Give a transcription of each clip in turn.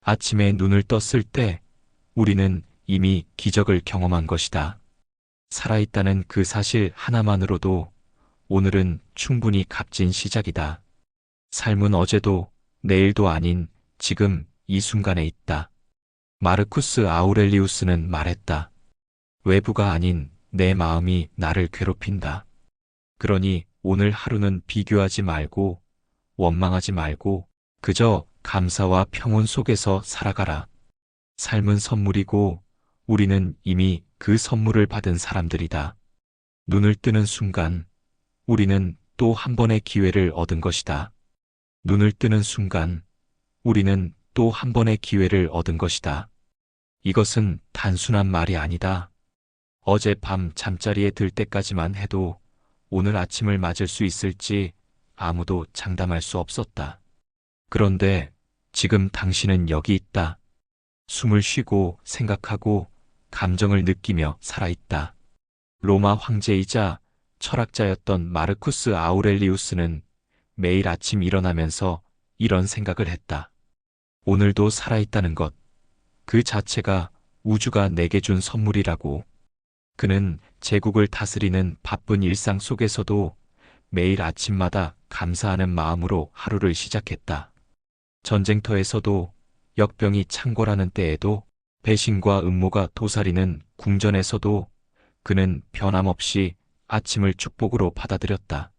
아침에 눈을 떴을 때 우리는 이미 기적을 경험한 것이다. 살아있다는 그 사실 하나만으로도 오늘은 충분히 값진 시작이다. 삶은 어제도 내일도 아닌 지금 이 순간에 있다. 마르쿠스 아우렐리우스는 말했다. 외부가 아닌 내 마음이 나를 괴롭힌다. 그러니 오늘 하루는 비교하지 말고 원망하지 말고 그저 감사와 평온 속에서 살아가라. 삶은 선물이고 우리는 이미 그 선물을 받은 사람들이다. 눈을 뜨는 순간 우리는 또 한 번의 기회를 얻은 것이다. 눈을 뜨는 순간 우리는 또 한 번의 기회를 얻은 것이다. 이것은 단순한 말이 아니다. 어젯밤 잠자리에 들 때까지만 해도 오늘 아침을 맞을 수 있을지 아무도 장담할 수 없었다. 그런데 지금 당신은 여기 있다. 숨을 쉬고 생각하고 감정을 느끼며 살아있다. 로마 황제이자 철학자였던 마르쿠스 아우렐리우스는 매일 아침 일어나면서 이런 생각을 했다. 오늘도 살아있다는 것, 그 자체가 우주가 내게 준 선물이라고. 그는 제국을 다스리는 바쁜 일상 속에서도 매일 아침마다 감사하는 마음으로 하루를 시작했다. 전쟁터에서도 역병이 창궐하는 때에도 배신과 음모가 도사리는 궁전에서도 그는 변함없이 아침을 축복으로 받아들였다.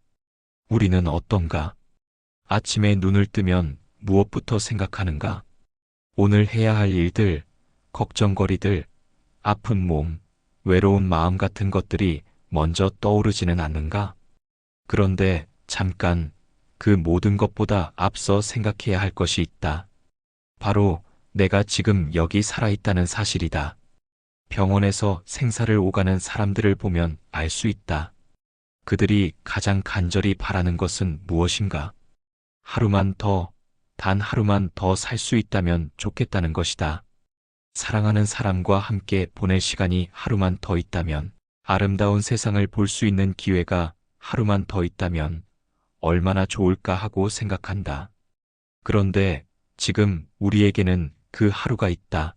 우리는 어떤가? 아침에 눈을 뜨면 무엇부터 생각하는가? 오늘 해야 할 일들, 걱정거리들, 아픈 몸, 외로운 마음 같은 것들이 먼저 떠오르지는 않는가? 그런데 잠깐 그 모든 것보다 앞서 생각해야 할 것이 있다. 바로 내가 지금 여기 살아있다는 사실이다. 병원에서 생사를 오가는 사람들을 보면 알 수 있다. 그들이 가장 간절히 바라는 것은 무엇인가? 하루만 더, 단 하루만 더 살 수 있다면 좋겠다는 것이다. 사랑하는 사람과 함께 보낼 시간이 하루만 더 있다면, 아름다운 세상을 볼 수 있는 기회가 하루만 더 있다면 얼마나 좋을까 하고 생각한다. 그런데 지금 우리에게는 그 하루가 있다.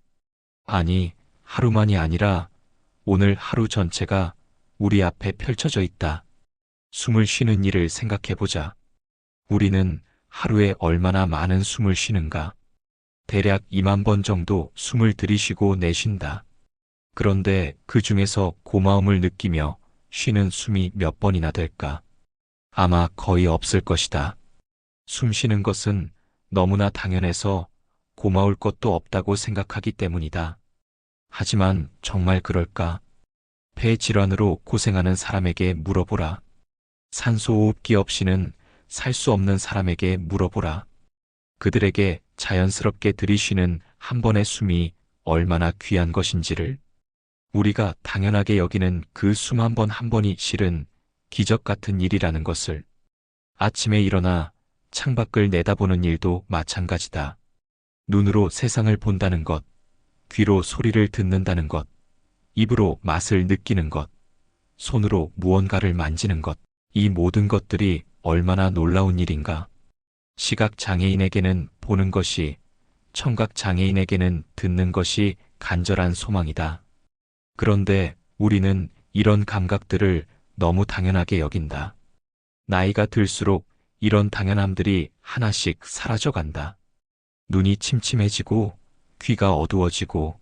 아니, 하루만이 아니라 오늘 하루 전체가 우리 앞에 펼쳐져 있다. 숨을 쉬는 일을 생각해보자. 우리는 하루에 얼마나 많은 숨을 쉬는가? 대략 2만 번 정도 숨을 들이쉬고 내쉰다. 그런데 그 중에서 고마움을 느끼며 쉬는 숨이 몇 번이나 될까? 아마 거의 없을 것이다. 숨 쉬는 것은 너무나 당연해서 고마울 것도 없다고 생각하기 때문이다. 하지만 정말 그럴까? 폐 질환으로 고생하는 사람에게 물어보라. 산소호흡기 없이는 살 수 없는 사람에게 물어보라. 그들에게 자연스럽게 들이쉬는 한 번의 숨이 얼마나 귀한 것인지를. 우리가 당연하게 여기는 그 숨 한 번 한 번이 실은 기적 같은 일이라는 것을. 아침에 일어나 창밖을 내다보는 일도 마찬가지다. 눈으로 세상을 본다는 것, 귀로 소리를 듣는다는 것, 입으로 맛을 느끼는 것, 손으로 무언가를 만지는 것, 이 모든 것들이 얼마나 놀라운 일인가. 시각 장애인에게는 보는 것이, 청각 장애인에게는 듣는 것이 간절한 소망이다. 그런데 우리는 이런 감각들을 너무 당연하게 여긴다. 나이가 들수록 이런 당연함들이 하나씩 사라져간다. 눈이 침침해지고 귀가 어두워지고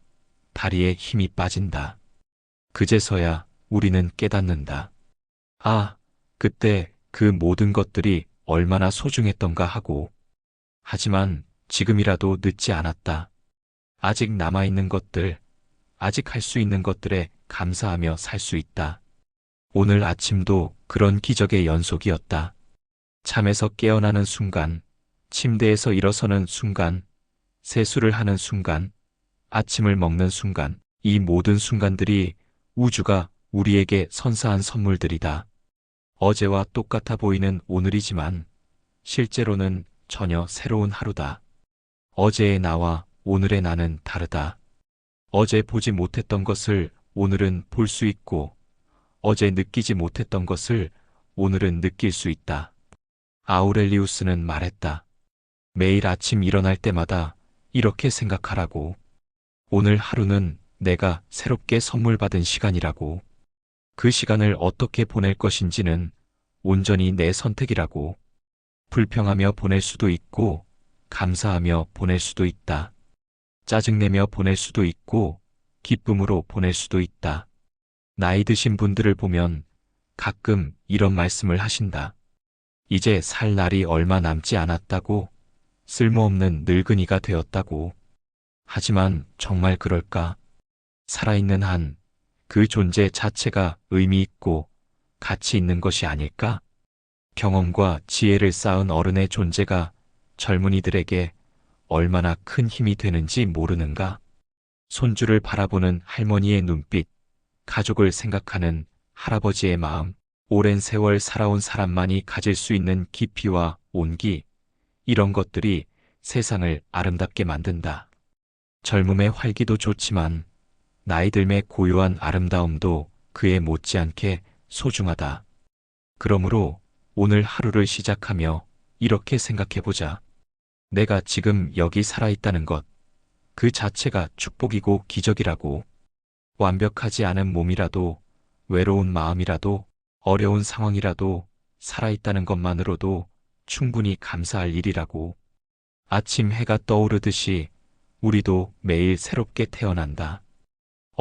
다리에 힘이 빠진다. 그제서야 우리는 깨닫는다. 아, 그때 그 모든 것들이 얼마나 소중했던가 하고. 하지만 지금이라도 늦지 않았다. 아직 남아있는 것들, 아직 할 수 있는 것들에 감사하며 살 수 있다. 오늘 아침도 그런 기적의 연속이었다. 잠에서 깨어나는 순간, 침대에서 일어서는 순간, 세수를 하는 순간, 아침을 먹는 순간, 이 모든 순간들이 우주가 우리에게 선사한 선물들이다. 어제와 똑같아 보이는 오늘이지만 실제로는 전혀 새로운 하루다. 어제의 나와 오늘의 나는 다르다. 어제 보지 못했던 것을 오늘은 볼 수 있고, 어제 느끼지 못했던 것을 오늘은 느낄 수 있다. 아우렐리우스는 말했다. 매일 아침 일어날 때마다 이렇게 생각하라고. 오늘 하루는 내가 새롭게 선물 받은 시간이라고. 그 시간을 어떻게 보낼 것인지는 온전히 내 선택이라고. 불평하며 보낼 수도 있고, 감사하며 보낼 수도 있다. 짜증내며 보낼 수도 있고, 기쁨으로 보낼 수도 있다. 나이 드신 분들을 보면 가끔 이런 말씀을 하신다. 이제 살 날이 얼마 남지 않았다고, 쓸모없는 늙은이가 되었다고. 하지만 정말 그럴까? 살아있는 한 그 존재 자체가 의미 있고 가치 있는 것이 아닐까? 경험과 지혜를 쌓은 어른의 존재가 젊은이들에게 얼마나 큰 힘이 되는지 모르는가? 손주를 바라보는 할머니의 눈빛, 가족을 생각하는 할아버지의 마음, 오랜 세월 살아온 사람만이 가질 수 있는 깊이와 온기, 이런 것들이 세상을 아름답게 만든다. 젊음의 활기도 좋지만 나이 들매 고요한 아름다움도 그에 못지않게 소중하다. 그러므로 오늘 하루를 시작하며 이렇게 생각해보자. 내가 지금 여기 살아있다는 것, 그 자체가 축복이고 기적이라고. 완벽하지 않은 몸이라도, 외로운 마음이라도, 어려운 상황이라도 살아있다는 것만으로도 충분히 감사할 일이라고. 아침 해가 떠오르듯이 우리도 매일 새롭게 태어난다.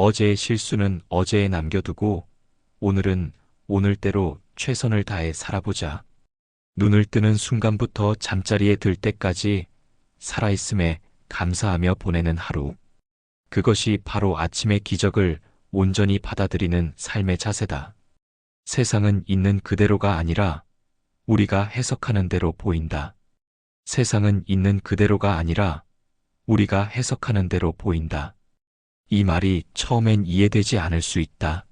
어제의 실수는 어제에 남겨두고 오늘은 오늘대로 최선을 다해 살아보자. 눈을 뜨는 순간부터 잠자리에 들 때까지 살아있음에 감사하며 보내는 하루. 그것이 바로 아침의 기적을 온전히 받아들이는 삶의 자세다. 세상은 있는 그대로가 아니라 우리가 해석하는 대로 보인다. 세상은 있는 그대로가 아니라 우리가 해석하는 대로 보인다. 이 말이 처음엔 이해되지 않을 수 있다.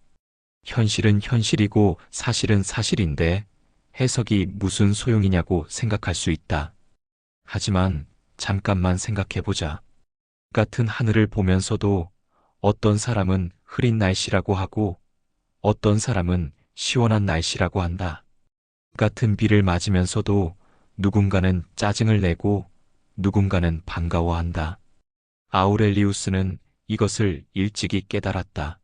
현실은 현실이고 사실은 사실인데 해석이 무슨 소용이냐고 생각할 수 있다. 하지만 잠깐만 생각해보자. 같은 하늘을 보면서도 어떤 사람은 흐린 날씨라고 하고 어떤 사람은 시원한 날씨라고 한다. 같은 비를 맞으면서도 누군가는 짜증을 내고 누군가는 반가워한다. 아우렐리우스는 이것을 일찍이 깨달았다.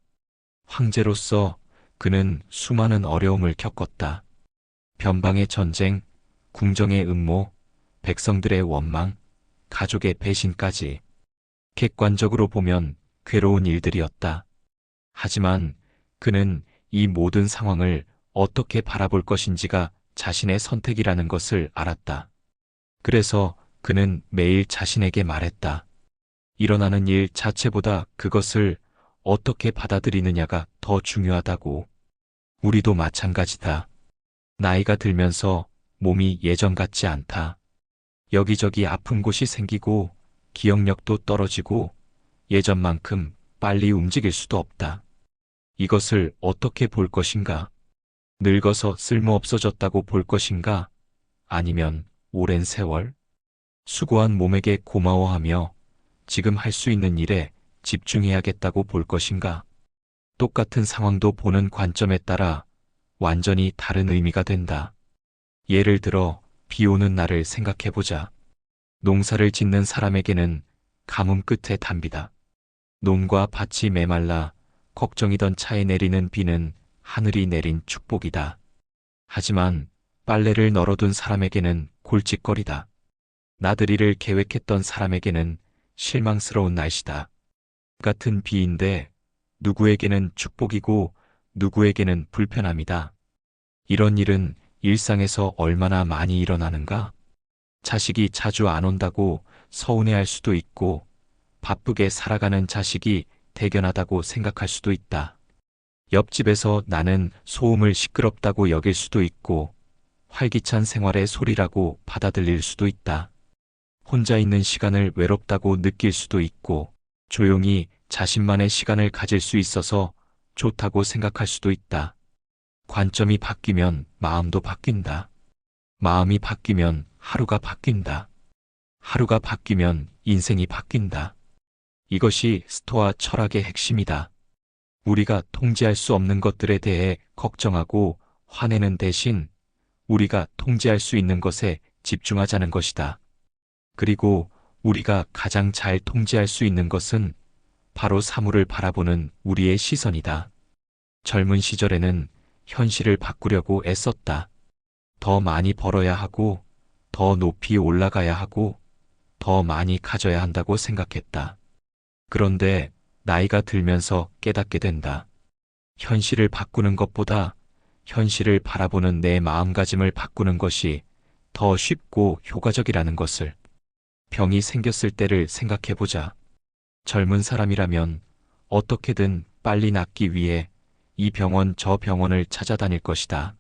황제로서 그는 수많은 어려움을 겪었다. 변방의 전쟁, 궁정의 음모, 백성들의 원망, 가족의 배신까지. 객관적으로 보면 괴로운 일들이었다. 하지만 그는 이 모든 상황을 어떻게 바라볼 것인지가 자신의 선택이라는 것을 알았다. 그래서 그는 매일 자신에게 말했다. 일어나는 일 자체보다 그것을 어떻게 받아들이느냐가 더 중요하다고. 우리도 마찬가지다. 나이가 들면서 몸이 예전 같지 않다. 여기저기 아픈 곳이 생기고 기억력도 떨어지고 예전만큼 빨리 움직일 수도 없다. 이것을 어떻게 볼 것인가? 늙어서 쓸모없어졌다고 볼 것인가? 아니면 오랜 세월? 수고한 몸에게 고마워하며 지금 할 수 있는 일에 집중해야겠다고 볼 것인가? 똑같은 상황도 보는 관점에 따라 완전히 다른 의미가 된다. 예를 들어 비 오는 날을 생각해보자. 농사를 짓는 사람에게는 가뭄 끝에 단비다. 논과 밭이 메말라 걱정이던 차에 내리는 비는 하늘이 내린 축복이다. 하지만 빨래를 널어둔 사람에게는 골칫거리다. 나들이를 계획했던 사람에게는 실망스러운 날씨다. 같은 비인데 누구에게는 축복이고 누구에게는 불편함이다. 이런 일은 일상에서 얼마나 많이 일어나는가? 자식이 자주 안 온다고 서운해할 수도 있고 바쁘게 살아가는 자식이 대견하다고 생각할 수도 있다. 옆집에서 나는 소음을 시끄럽다고 여길 수도 있고 활기찬 생활의 소리라고 받아들일 수도 있다. 혼자 있는 시간을 외롭다고 느낄 수도 있고 조용히 자신만의 시간을 가질 수 있어서 좋다고 생각할 수도 있다. 관점이 바뀌면 마음도 바뀐다. 마음이 바뀌면 하루가 바뀐다. 하루가 바뀌면 인생이 바뀐다. 이것이 스토아 철학의 핵심이다. 우리가 통제할 수 없는 것들에 대해 걱정하고 화내는 대신 우리가 통제할 수 있는 것에 집중하자는 것이다. 그리고 우리가 가장 잘 통제할 수 있는 것은 바로 사물을 바라보는 우리의 시선이다. 젊은 시절에는 현실을 바꾸려고 애썼다. 더 많이 벌어야 하고, 더 높이 올라가야 하고, 더 많이 가져야 한다고 생각했다. 그런데 나이가 들면서 깨닫게 된다. 현실을 바꾸는 것보다 현실을 바라보는 내 마음가짐을 바꾸는 것이 더 쉽고 효과적이라는 것을. 병이 생겼을 때를 생각해보자. 젊은 사람이라면 어떻게든 빨리 낫기 위해 이 병원 저 병원을 찾아다닐 것이다.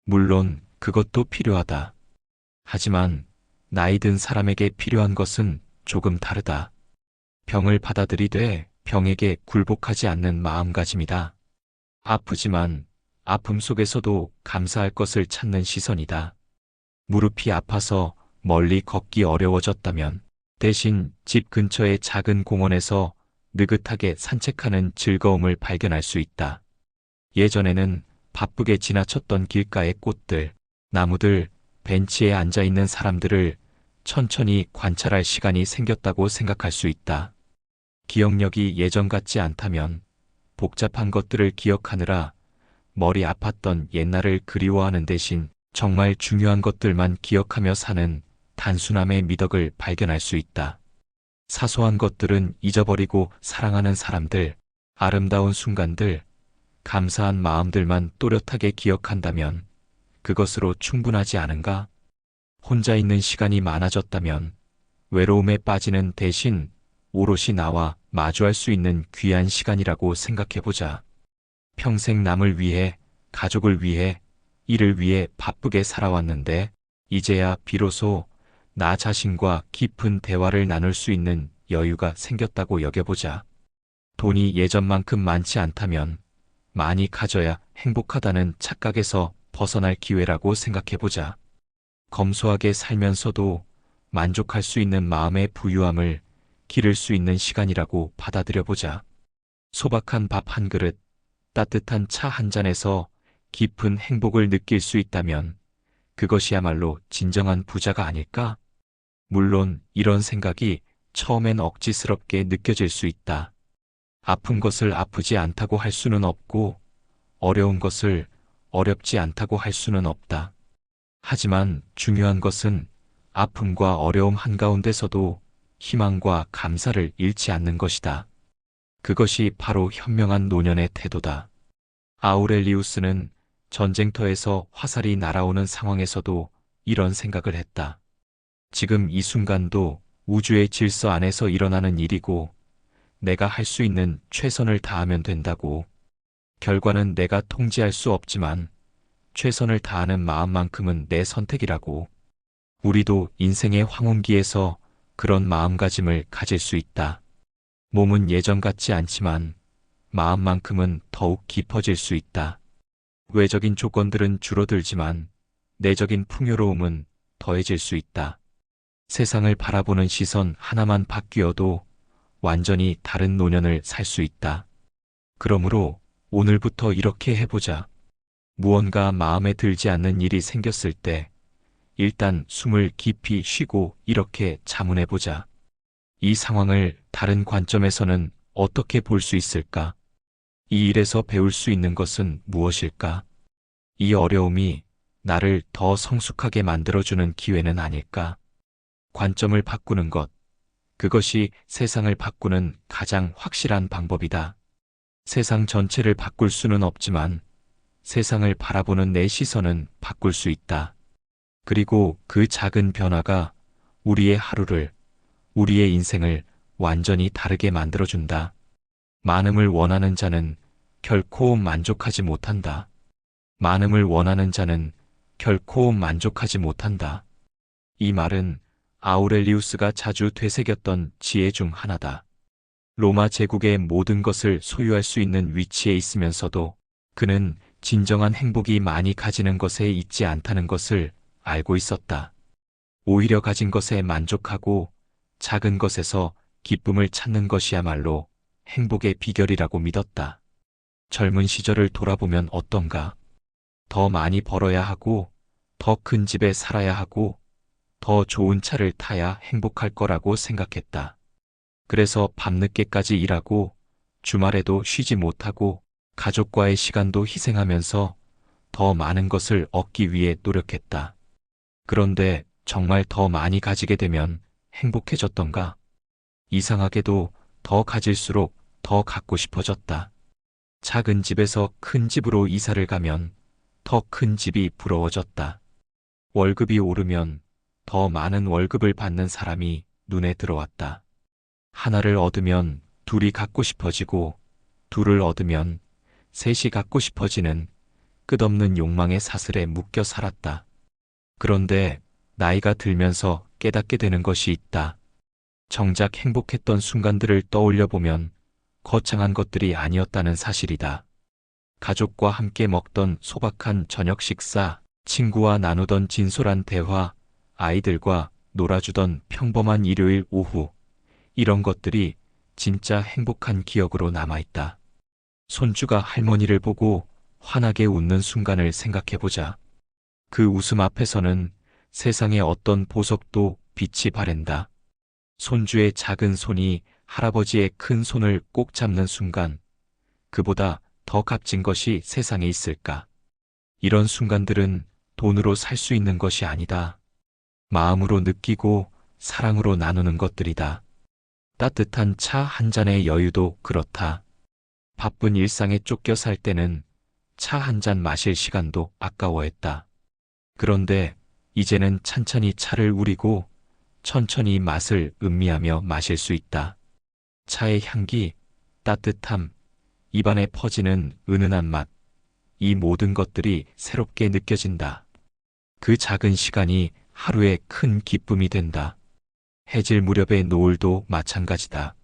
물론 그것도 필요하다. 하지만 나이 든 사람에게 필요한 것은 조금 다르다. 병을 받아들이되 병에게 굴복하지 않는 마음가짐이다. 아프지만 아픔 속에서도 감사할 것을 찾는 시선이다. 무릎이 아파서 멀리 걷기 어려워졌다면 대신 집 근처의 작은 공원에서 느긋하게 산책하는 즐거움을 발견할 수 있다. 예전에는 바쁘게 지나쳤던 길가의 꽃들, 나무들, 벤치에 앉아있는 사람들을 천천히 관찰할 시간이 생겼다고 생각할 수 있다. 기억력이 예전 같지 않다면 복잡한 것들을 기억하느라 머리 아팠던 옛날을 그리워하는 대신 정말 중요한 것들만 기억하며 사는 단순함의 미덕을 발견할 수 있다. 사소한 것들은 잊어버리고 사랑하는 사람들, 아름다운 순간들, 감사한 마음들만 또렷하게 기억한다면 그것으로 충분하지 않은가? 혼자 있는 시간이 많아졌다면 외로움에 빠지는 대신 오롯이 나와 마주할 수 있는 귀한 시간이라고 생각해보자. 평생 남을 위해, 가족을 위해, 일을 위해 바쁘게 살아왔는데 이제야 비로소 나 자신과 깊은 대화를 나눌 수 있는 여유가 생겼다고 여겨보자. 돈이 예전만큼 많지 않다면 많이 가져야 행복하다는 착각에서 벗어날 기회라고 생각해보자. 검소하게 살면서도 만족할 수 있는 마음의 부유함을 기를 수 있는 시간이라고 받아들여보자. 소박한 밥 한 그릇, 따뜻한 차 한 잔에서 깊은 행복을 느낄 수 있다면 그것이야말로 진정한 부자가 아닐까? 물론 이런 생각이 처음엔 억지스럽게 느껴질 수 있다. 아픈 것을 아프지 않다고 할 수는 없고 어려운 것을 어렵지 않다고 할 수는 없다. 하지만 중요한 것은 아픔과 어려움 한가운데서도 희망과 감사를 잃지 않는 것이다. 그것이 바로 현명한 노년의 태도다. 아우렐리우스는 전쟁터에서 화살이 날아오는 상황에서도 이런 생각을 했다. 지금 이 순간도 우주의 질서 안에서 일어나는 일이고 내가 할 수 있는 최선을 다하면 된다고. 결과는 내가 통제할 수 없지만 최선을 다하는 마음만큼은 내 선택이라고. 우리도 인생의 황혼기에서 그런 마음가짐을 가질 수 있다. 몸은 예전 같지 않지만 마음만큼은 더욱 깊어질 수 있다. 외적인 조건들은 줄어들지만 내적인 풍요로움은 더해질 수 있다. 세상을 바라보는 시선 하나만 바뀌어도 완전히 다른 노년을 살 수 있다. 그러므로 오늘부터 이렇게 해보자. 무언가 마음에 들지 않는 일이 생겼을 때 일단 숨을 깊이 쉬고 이렇게 자문해보자. 이 상황을 다른 관점에서는 어떻게 볼 수 있을까? 이 일에서 배울 수 있는 것은 무엇일까? 이 어려움이 나를 더 성숙하게 만들어주는 기회는 아닐까? 관점을 바꾸는 것, 그것이 세상을 바꾸는 가장 확실한 방법이다. 세상 전체를 바꿀 수는 없지만 세상을 바라보는 내 시선은 바꿀 수 있다. 그리고 그 작은 변화가 우리의 하루를, 우리의 인생을 완전히 다르게 만들어준다. 많음을 원하는 자는 결코 만족하지 못한다. 많음을 원하는 자는 결코 만족하지 못한다. 이 말은 아우렐리우스가 자주 되새겼던 지혜 중 하나다. 로마 제국의 모든 것을 소유할 수 있는 위치에 있으면서도 그는 진정한 행복이 많이 가지는 것에 있지 않다는 것을 알고 있었다. 오히려 가진 것에 만족하고 작은 것에서 기쁨을 찾는 것이야말로 행복의 비결이라고 믿었다. 젊은 시절을 돌아보면 어떤가? 더 많이 벌어야 하고, 더 큰 집에 살아야 하고, 더 좋은 차를 타야 행복할 거라고 생각했다. 그래서 밤늦게까지 일하고 주말에도 쉬지 못하고 가족과의 시간도 희생하면서 더 많은 것을 얻기 위해 노력했다. 그런데 정말 더 많이 가지게 되면 행복해졌던가? 이상하게도 더 가질수록 더 갖고 싶어졌다. 작은 집에서 큰 집으로 이사를 가면 더 큰 집이 부러워졌다. 월급이 오르면 더 많은 월급을 받는 사람이 눈에 들어왔다. 하나를 얻으면 둘이 갖고 싶어지고, 둘을 얻으면 셋이 갖고 싶어지는 끝없는 욕망의 사슬에 묶여 살았다. 그런데 나이가 들면서 깨닫게 되는 것이 있다. 정작 행복했던 순간들을 떠올려 보면 거창한 것들이 아니었다는 사실이다. 가족과 함께 먹던 소박한 저녁 식사, 친구와 나누던 진솔한 대화, 아이들과 놀아주던 평범한 일요일 오후, 이런 것들이 진짜 행복한 기억으로 남아있다. 손주가 할머니를 보고 환하게 웃는 순간을 생각해보자. 그 웃음 앞에서는 세상의 어떤 보석도 빛이 바랜다. 손주의 작은 손이 할아버지의 큰 손을 꼭 잡는 순간, 그보다 더 값진 것이 세상에 있을까? 이런 순간들은 돈으로 살 수 있는 것이 아니다. 마음으로 느끼고 사랑으로 나누는 것들이다. 따뜻한 차 한 잔의 여유도 그렇다. 바쁜 일상에 쫓겨 살 때는 차 한 잔 마실 시간도 아까워했다. 그런데 이제는 찬찬히 차를 우리고 천천히 맛을 음미하며 마실 수 있다. 차의 향기, 따뜻함, 입안에 퍼지는 은은한 맛, 이 모든 것들이 새롭게 느껴진다. 그 작은 시간이 하루의 큰 기쁨이 된다. 해질 무렵의 노을도 마찬가지다.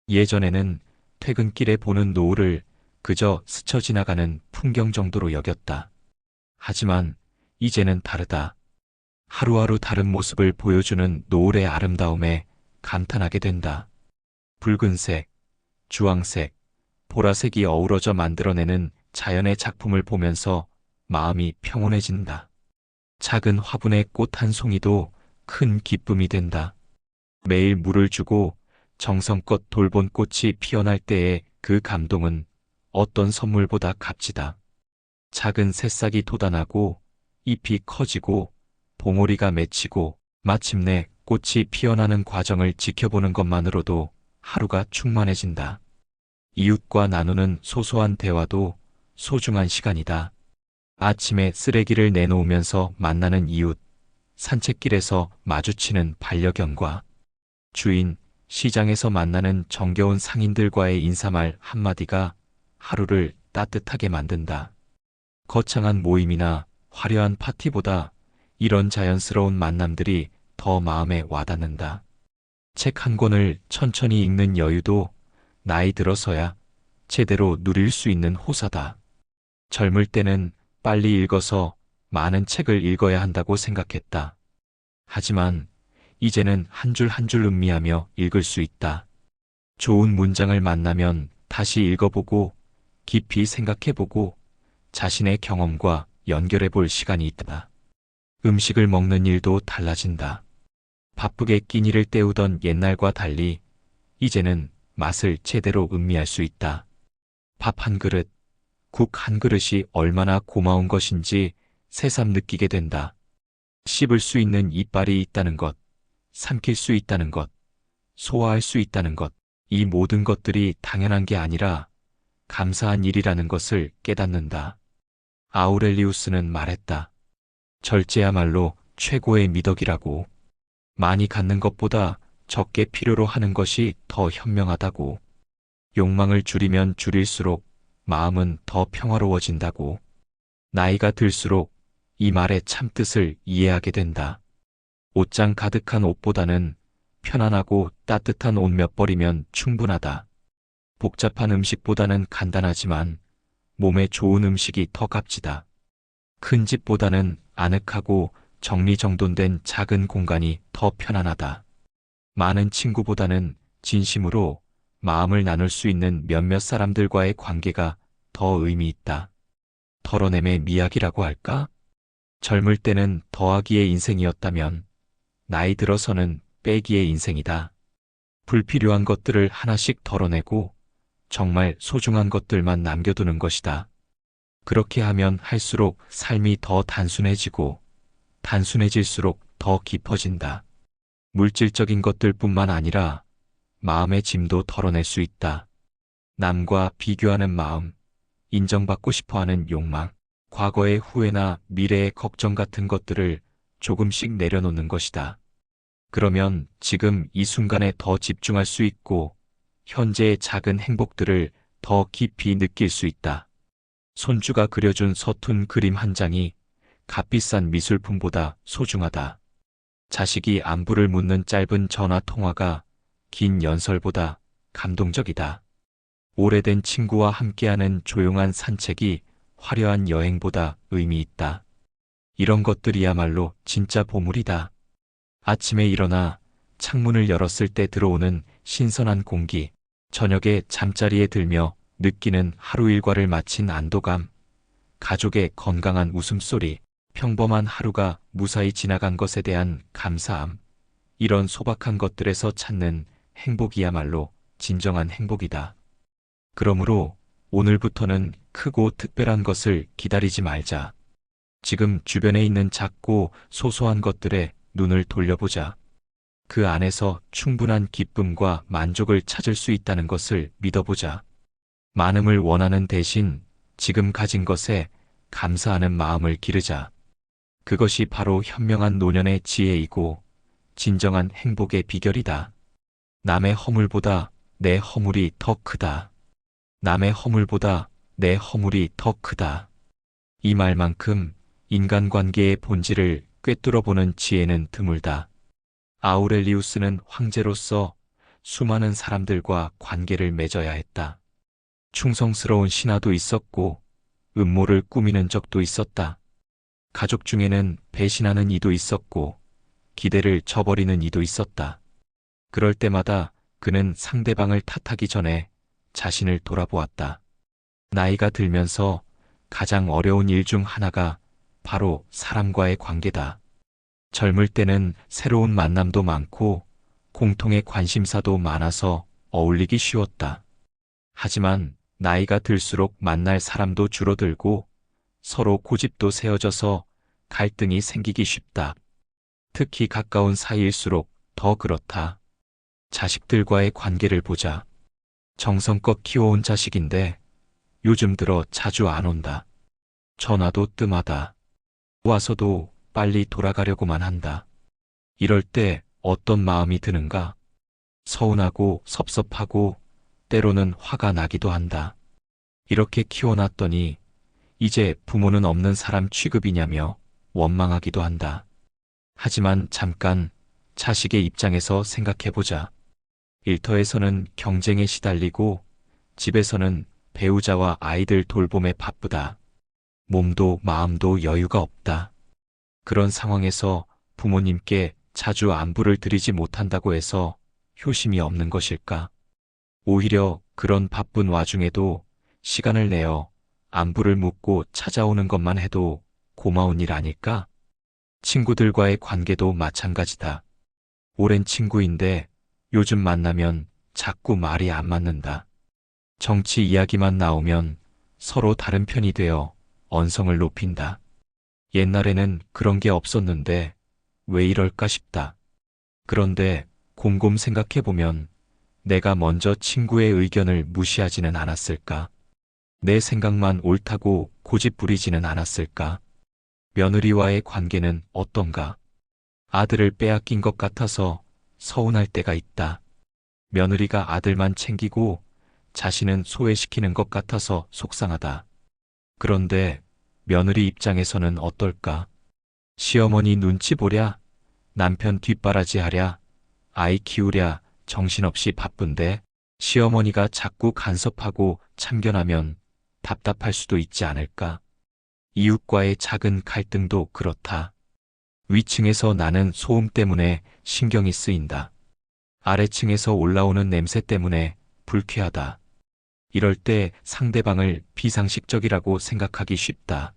예전에는 퇴근길에 보는 노을을 그저 스쳐 지나가는 풍경 정도로 여겼다. 하지만 이제는 다르다. 하루하루 다른 모습을 보여주는 노을의 아름다움에 감탄하게 된다. 붉은색, 주황색, 보라색이 어우러져 만들어내는 자연의 작품을 보면서 마음이 평온해진다. 작은 화분의 꽃 한 송이도 큰 기쁨이 된다. 매일 물을 주고 정성껏 돌본 꽃이 피어날 때의 그 감동은 어떤 선물보다 값지다. 작은 새싹이 돋아나고 잎이 커지고 봉오리가 맺히고 마침내 꽃이 피어나는 과정을 지켜보는 것만으로도 하루가 충만해진다. 이웃과 나누는 소소한 대화도 소중한 시간이다. 아침에 쓰레기를 내놓으면서 만나는 이웃, 산책길에서 마주치는 반려견과 주인, 시장에서 만나는 정겨운 상인들과의 인사말 한마디가 하루를 따뜻하게 만든다. 거창한 모임이나 화려한 파티보다 이런 자연스러운 만남들이 더 마음에 와닿는다. 책 한 권을 천천히 읽는 여유도 나이 들어서야 제대로 누릴 수 있는 호사다. 젊을 때는 빨리 읽어서 많은 책을 읽어야 한다고 생각했다. 하지만 이제는 한 줄 한 줄 음미하며 읽을 수 있다. 좋은 문장을 만나면 다시 읽어보고 깊이 생각해보고 자신의 경험과 연결해볼 시간이 있다. 음식을 먹는 일도 달라진다. 바쁘게 끼니를 때우던 옛날과 달리 이제는 맛을 제대로 음미할 수 있다. 밥 한 그릇, 국 한 그릇이 얼마나 고마운 것인지 새삼 느끼게 된다. 씹을 수 있는 이빨이 있다는 것, 삼킬 수 있다는 것, 소화할 수 있다는 것, 이 모든 것들이 당연한 게 아니라 감사한 일이라는 것을 깨닫는다. 아우렐리우스는 말했다. 절제야말로 최고의 미덕이라고. 많이 갖는 것보다 적게 필요로 하는 것이 더 현명하다고. 욕망을 줄이면 줄일수록 마음은 더 평화로워진다고. 나이가 들수록 이 말의 참뜻을 이해하게 된다. 옷장 가득한 옷보다는 편안하고 따뜻한 옷 몇 벌이면 충분하다. 복잡한 음식보다는 간단하지만 몸에 좋은 음식이 더 값지다. 큰 집보다는 아늑하고 정리정돈된 작은 공간이 더 편안하다. 많은 친구보다는 진심으로 마음을 나눌 수 있는 몇몇 사람들과의 관계가 더 의미 있다. 털어냄의 미학이라고 할까? 젊을 때는 더하기의 인생이었다면 나이 들어서는 빼기의 인생이다. 불필요한 것들을 하나씩 덜어내고 정말 소중한 것들만 남겨두는 것이다. 그렇게 하면 할수록 삶이 더 단순해지고 단순해질수록 더 깊어진다. 물질적인 것들뿐만 아니라 마음의 짐도 덜어낼 수 있다. 남과 비교하는 마음, 인정받고 싶어하는 욕망, 과거의 후회나 미래의 걱정 같은 것들을 조금씩 내려놓는 것이다. 그러면 지금 이 순간에 더 집중할 수 있고 현재의 작은 행복들을 더 깊이 느낄 수 있다. 손주가 그려준 서툰 그림 한 장이 값비싼 미술품보다 소중하다. 자식이 안부를 묻는 짧은 전화 통화가 긴 연설보다 감동적이다. 오래된 친구와 함께하는 조용한 산책이 화려한 여행보다 의미 있다. 이런 것들이야말로 진짜 보물이다. 아침에 일어나 창문을 열었을 때 들어오는 신선한 공기, 저녁에 잠자리에 들며 느끼는 하루 일과를 마친 안도감, 가족의 건강한 웃음소리, 평범한 하루가 무사히 지나간 것에 대한 감사함, 이런 소박한 것들에서 찾는 행복이야말로 진정한 행복이다. 그러므로 오늘부터는 크고 특별한 것을 기다리지 말자. 지금 주변에 있는 작고 소소한 것들에 눈을 돌려보자. 그 안에서 충분한 기쁨과 만족을 찾을 수 있다는 것을 믿어보자. 많음을 원하는 대신 지금 가진 것에 감사하는 마음을 기르자. 그것이 바로 현명한 노년의 지혜이고 진정한 행복의 비결이다. 남의 허물보다 내 허물이 더 크다. 남의 허물보다 내 허물이 더 크다. 이 말만큼 인간관계의 본질을 꿰뚫어보는 지혜는 드물다. 아우렐리우스는 황제로서 수많은 사람들과 관계를 맺어야 했다. 충성스러운 신하도 있었고 음모를 꾸미는 적도 있었다. 가족 중에는 배신하는 이도 있었고 기대를 저버리는 이도 있었다. 그럴 때마다 그는 상대방을 탓하기 전에 자신을 돌아보았다. 나이가 들면서 가장 어려운 일 중 하나가 바로 사람과의 관계다. 젊을 때는 새로운 만남도 많고 공통의 관심사도 많아서 어울리기 쉬웠다. 하지만 나이가 들수록 만날 사람도 줄어들고 서로 고집도 세어져서 갈등이 생기기 쉽다. 특히 가까운 사이일수록 더 그렇다. 자식들과의 관계를 보자. 정성껏 키워온 자식인데 요즘 들어 자주 안 온다. 전화도 뜸하다. 와서도 빨리 돌아가려고만 한다. 이럴 때 어떤 마음이 드는가? 서운하고 섭섭하고 때로는 화가 나기도 한다. 이렇게 키워놨더니 이제 부모는 없는 사람 취급이냐며 원망하기도 한다. 하지만 잠깐 자식의 입장에서 생각해보자. 일터에서는 경쟁에 시달리고 집에서는 배우자와 아이들 돌봄에 바쁘다. 몸도 마음도 여유가 없다. 그런 상황에서 부모님께 자주 안부를 드리지 못한다고 해서 효심이 없는 것일까? 오히려 그런 바쁜 와중에도 시간을 내어 안부를 묻고 찾아오는 것만 해도 고마운 일 아닐까? 친구들과의 관계도 마찬가지다. 오랜 친구인데 요즘 만나면 자꾸 말이 안 맞는다. 정치 이야기만 나오면 서로 다른 편이 되어 언성을 높인다. 옛날에는 그런 게 없었는데 왜 이럴까 싶다. 그런데 곰곰 생각해보면 내가 먼저 친구의 의견을 무시하지는 않았을까? 내 생각만 옳다고 고집 부리지는 않았을까? 며느리와의 관계는 어떤가? 아들을 빼앗긴 것 같아서 서운할 때가 있다. 며느리가 아들만 챙기고 자신은 소외시키는 것 같아서 속상하다. 그런데 며느리 입장에서는 어떨까? 시어머니 눈치 보랴, 남편 뒷바라지 하랴, 아이 키우랴 정신없이 바쁜데 시어머니가 자꾸 간섭하고 참견하면 답답할 수도 있지 않을까? 이웃과의 작은 갈등도 그렇다. 위층에서 나는 소음 때문에 신경이 쓰인다. 아래층에서 올라오는 냄새 때문에 불쾌하다. 이럴 때 상대방을 비상식적이라고 생각하기 쉽다.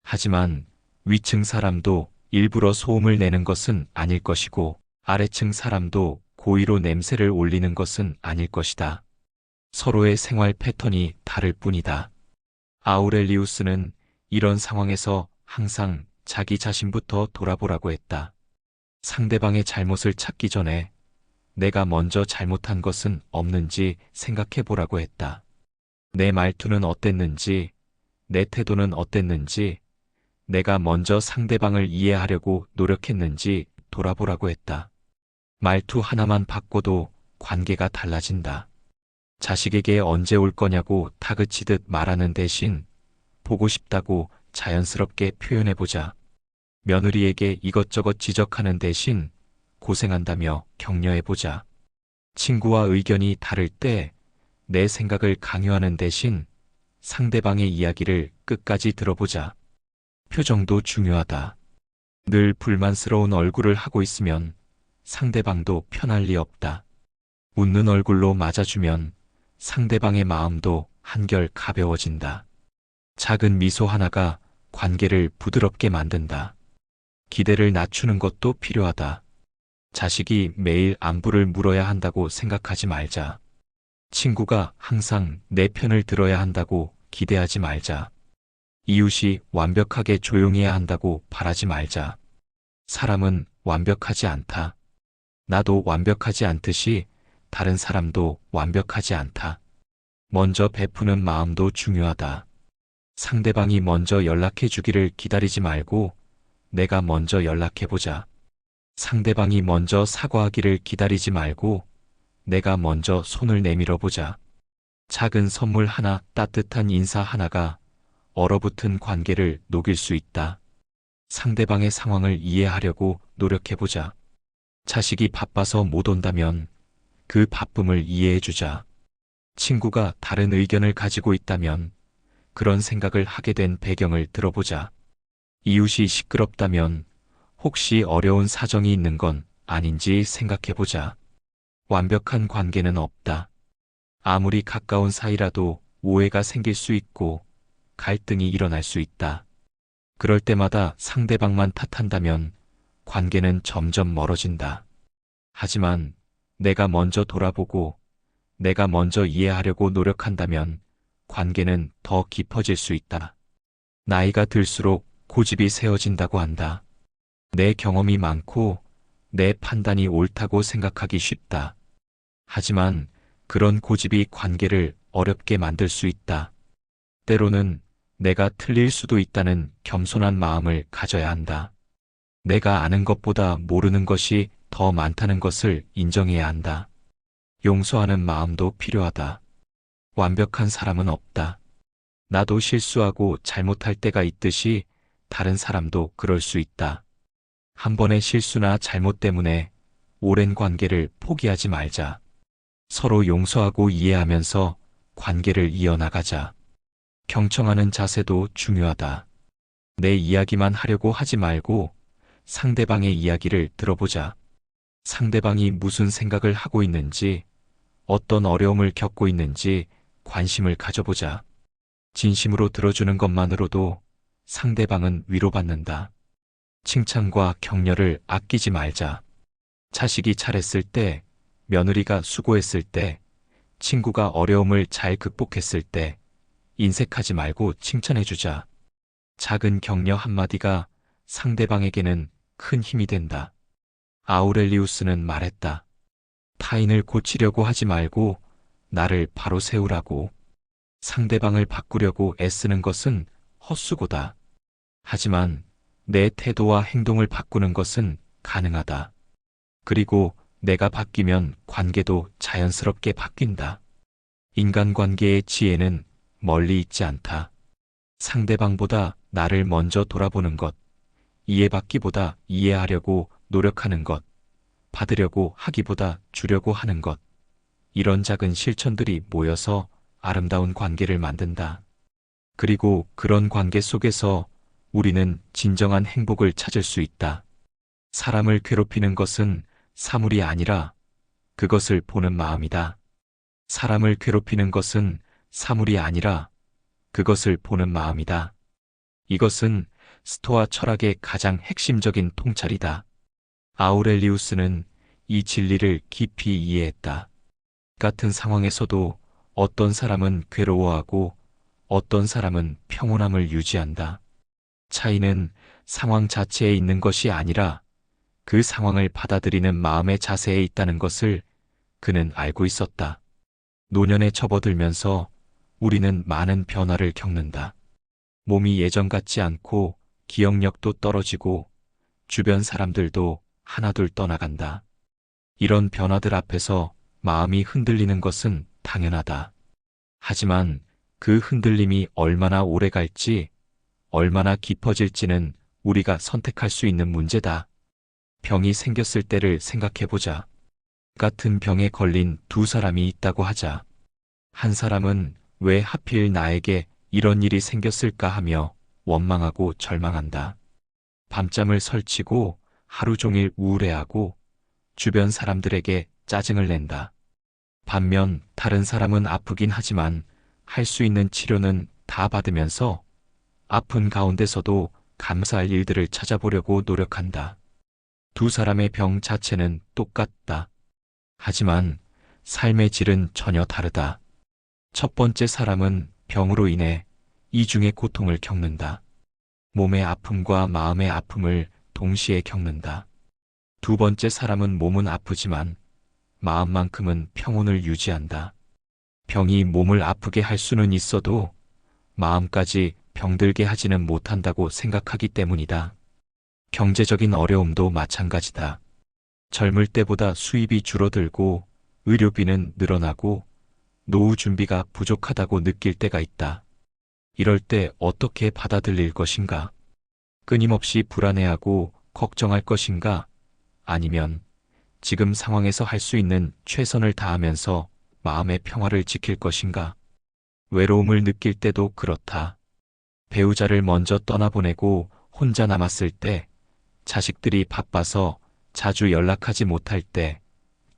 하지만 위층 사람도 일부러 소음을 내는 것은 아닐 것이고 아래층 사람도 고의로 냄새를 올리는 것은 아닐 것이다. 서로의 생활 패턴이 다를 뿐이다. 아우렐리우스는 이런 상황에서 항상 자기 자신부터 돌아보라고 했다. 상대방의 잘못을 찾기 전에 내가 먼저 잘못한 것은 없는지 생각해 보라고 했다. 내 말투는 어땠는지, 내 태도는 어땠는지, 내가 먼저 상대방을 이해하려고 노력했는지 돌아보라고 했다. 말투 하나만 바꿔도 관계가 달라진다. 자식에게 언제 올 거냐고 다그치듯 말하는 대신 보고 싶다고 자연스럽게 표현해보자. 며느리에게 이것저것 지적하는 대신 고생한다며 격려해보자. 친구와 의견이 다를 때 내 생각을 강요하는 대신 상대방의 이야기를 끝까지 들어보자. 표정도 중요하다. 늘 불만스러운 얼굴을 하고 있으면 상대방도 편할 리 없다. 웃는 얼굴로 맞아주면 상대방의 마음도 한결 가벼워진다. 작은 미소 하나가 관계를 부드럽게 만든다. 기대를 낮추는 것도 필요하다. 자식이 매일 안부를 물어야 한다고 생각하지 말자. 친구가 항상 내 편을 들어야 한다고 기대하지 말자. 이웃이 완벽하게 조용해야 한다고 바라지 말자. 사람은 완벽하지 않다. 나도 완벽하지 않듯이 다른 사람도 완벽하지 않다. 먼저 베푸는 마음도 중요하다. 상대방이 먼저 연락해 주기를 기다리지 말고 내가 먼저 연락해보자. 상대방이 먼저 사과하기를 기다리지 말고 내가 먼저 손을 내밀어 보자. 작은 선물 하나, 따뜻한 인사 하나가 얼어붙은 관계를 녹일 수 있다. 상대방의 상황을 이해하려고 노력해보자. 자식이 바빠서 못 온다면 그 바쁨을 이해해주자. 친구가 다른 의견을 가지고 있다면 그런 생각을 하게 된 배경을 들어보자. 이웃이 시끄럽다면 혹시 어려운 사정이 있는 건 아닌지 생각해보자. 완벽한 관계는 없다. 아무리 가까운 사이라도 오해가 생길 수 있고 갈등이 일어날 수 있다. 그럴 때마다 상대방만 탓한다면 관계는 점점 멀어진다. 하지만 내가 먼저 돌아보고 내가 먼저 이해하려고 노력한다면 관계는 더 깊어질 수 있다. 나이가 들수록 고집이 세워진다고 한다. 내 경험이 많고 내 판단이 옳다고 생각하기 쉽다. 하지만 그런 고집이 관계를 어렵게 만들 수 있다. 때로는 내가 틀릴 수도 있다는 겸손한 마음을 가져야 한다. 내가 아는 것보다 모르는 것이 더 많다는 것을 인정해야 한다. 용서하는 마음도 필요하다. 완벽한 사람은 없다. 나도 실수하고 잘못할 때가 있듯이 다른 사람도 그럴 수 있다. 한 번의 실수나 잘못 때문에 오랜 관계를 포기하지 말자. 서로 용서하고 이해하면서 관계를 이어나가자. 경청하는 자세도 중요하다. 내 이야기만 하려고 하지 말고 상대방의 이야기를 들어보자. 상대방이 무슨 생각을 하고 있는지, 어떤 어려움을 겪고 있는지 관심을 가져보자. 진심으로 들어주는 것만으로도 상대방은 위로받는다. 칭찬과 격려를 아끼지 말자. 자식이 잘했을 때, 며느리가 수고했을 때, 친구가 어려움을 잘 극복했을 때, 인색하지 말고 칭찬해주자. 작은 격려 한마디가 상대방에게는 큰 힘이 된다. 아우렐리우스는 말했다. 타인을 고치려고 하지 말고 나를 바로 세우라고. 상대방을 바꾸려고 애쓰는 것은 헛수고다. 하지만 내 태도와 행동을 바꾸는 것은 가능하다. 그리고 내가 바뀌면 관계도 자연스럽게 바뀐다. 인간관계의 지혜는 멀리 있지 않다. 상대방보다 나를 먼저 돌아보는 것, 이해받기보다 이해하려고 노력하는 것, 받으려고 하기보다 주려고 하는 것, 이런 작은 실천들이 모여서 아름다운 관계를 만든다. 그리고 그런 관계 속에서 우리는 진정한 행복을 찾을 수 있다. 사람을 괴롭히는 것은 사물이 아니라 그것을 보는 마음이다. 사람을 괴롭히는 것은 사물이 아니라 그것을 보는 마음이다. 이것은 스토아 철학의 가장 핵심적인 통찰이다. 아우렐리우스는 이 진리를 깊이 이해했다. 같은 상황에서도 어떤 사람은 괴로워하고 어떤 사람은 평온함을 유지한다. 차이는 상황 자체에 있는 것이 아니라 그 상황을 받아들이는 마음의 자세에 있다는 것을 그는 알고 있었다. 노년에 접어들면서 우리는 많은 변화를 겪는다. 몸이 예전 같지 않고 기억력도 떨어지고 주변 사람들도 하나둘 떠나간다. 이런 변화들 앞에서 마음이 흔들리는 것은 당연하다. 하지만 그 흔들림이 얼마나 오래 갈지, 얼마나 깊어질지는 우리가 선택할 수 있는 문제다. 병이 생겼을 때를 생각해보자. 같은 병에 걸린 두 사람이 있다고 하자. 한 사람은 왜 하필 나에게 이런 일이 생겼을까 하며 원망하고 절망한다. 밤잠을 설치고 하루 종일 우울해하고 주변 사람들에게 짜증을 낸다. 반면 다른 사람은 아프긴 하지만 할 수 있는 치료는 다 받으면서 아픈 가운데서도 감사할 일들을 찾아보려고 노력한다. 두 사람의 병 자체는 똑같다. 하지만 삶의 질은 전혀 다르다. 첫 번째 사람은 병으로 인해 이중의 고통을 겪는다. 몸의 아픔과 마음의 아픔을 동시에 겪는다. 두 번째 사람은 몸은 아프지만 마음만큼은 평온을 유지한다. 병이 몸을 아프게 할 수는 있어도 마음까지 병들게 하지는 못한다고 생각하기 때문이다. 경제적인 어려움도 마찬가지다. 젊을 때보다 수입이 줄어들고 의료비는 늘어나고 노후 준비가 부족하다고 느낄 때가 있다. 이럴 때 어떻게 받아들일 것인가? 끊임없이 불안해하고 걱정할 것인가? 아니면 지금 상황에서 할 수 있는 최선을 다하면서 마음의 평화를 지킬 것인가? 외로움을 느낄 때도 그렇다. 배우자를 먼저 떠나보내고 혼자 남았을 때, 자식들이 바빠서 자주 연락하지 못할 때,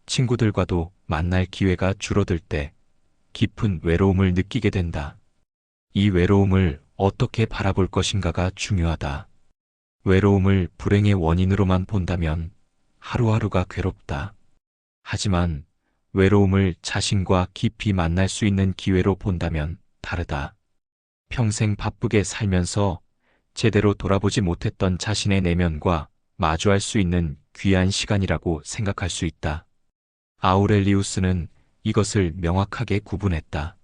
친구들과도 만날 기회가 줄어들 때, 깊은 외로움을 느끼게 된다. 이 외로움을 어떻게 바라볼 것인가가 중요하다. 외로움을 불행의 원인으로만 본다면 하루하루가 괴롭다. 하지만 외로움을 자신과 깊이 만날 수 있는 기회로 본다면 다르다. 평생 바쁘게 살면서 제대로 돌아보지 못했던 자신의 내면과 마주할 수 있는 귀한 시간이라고 생각할 수 있다. 아우렐리우스는 이것을 명확하게 구분했다.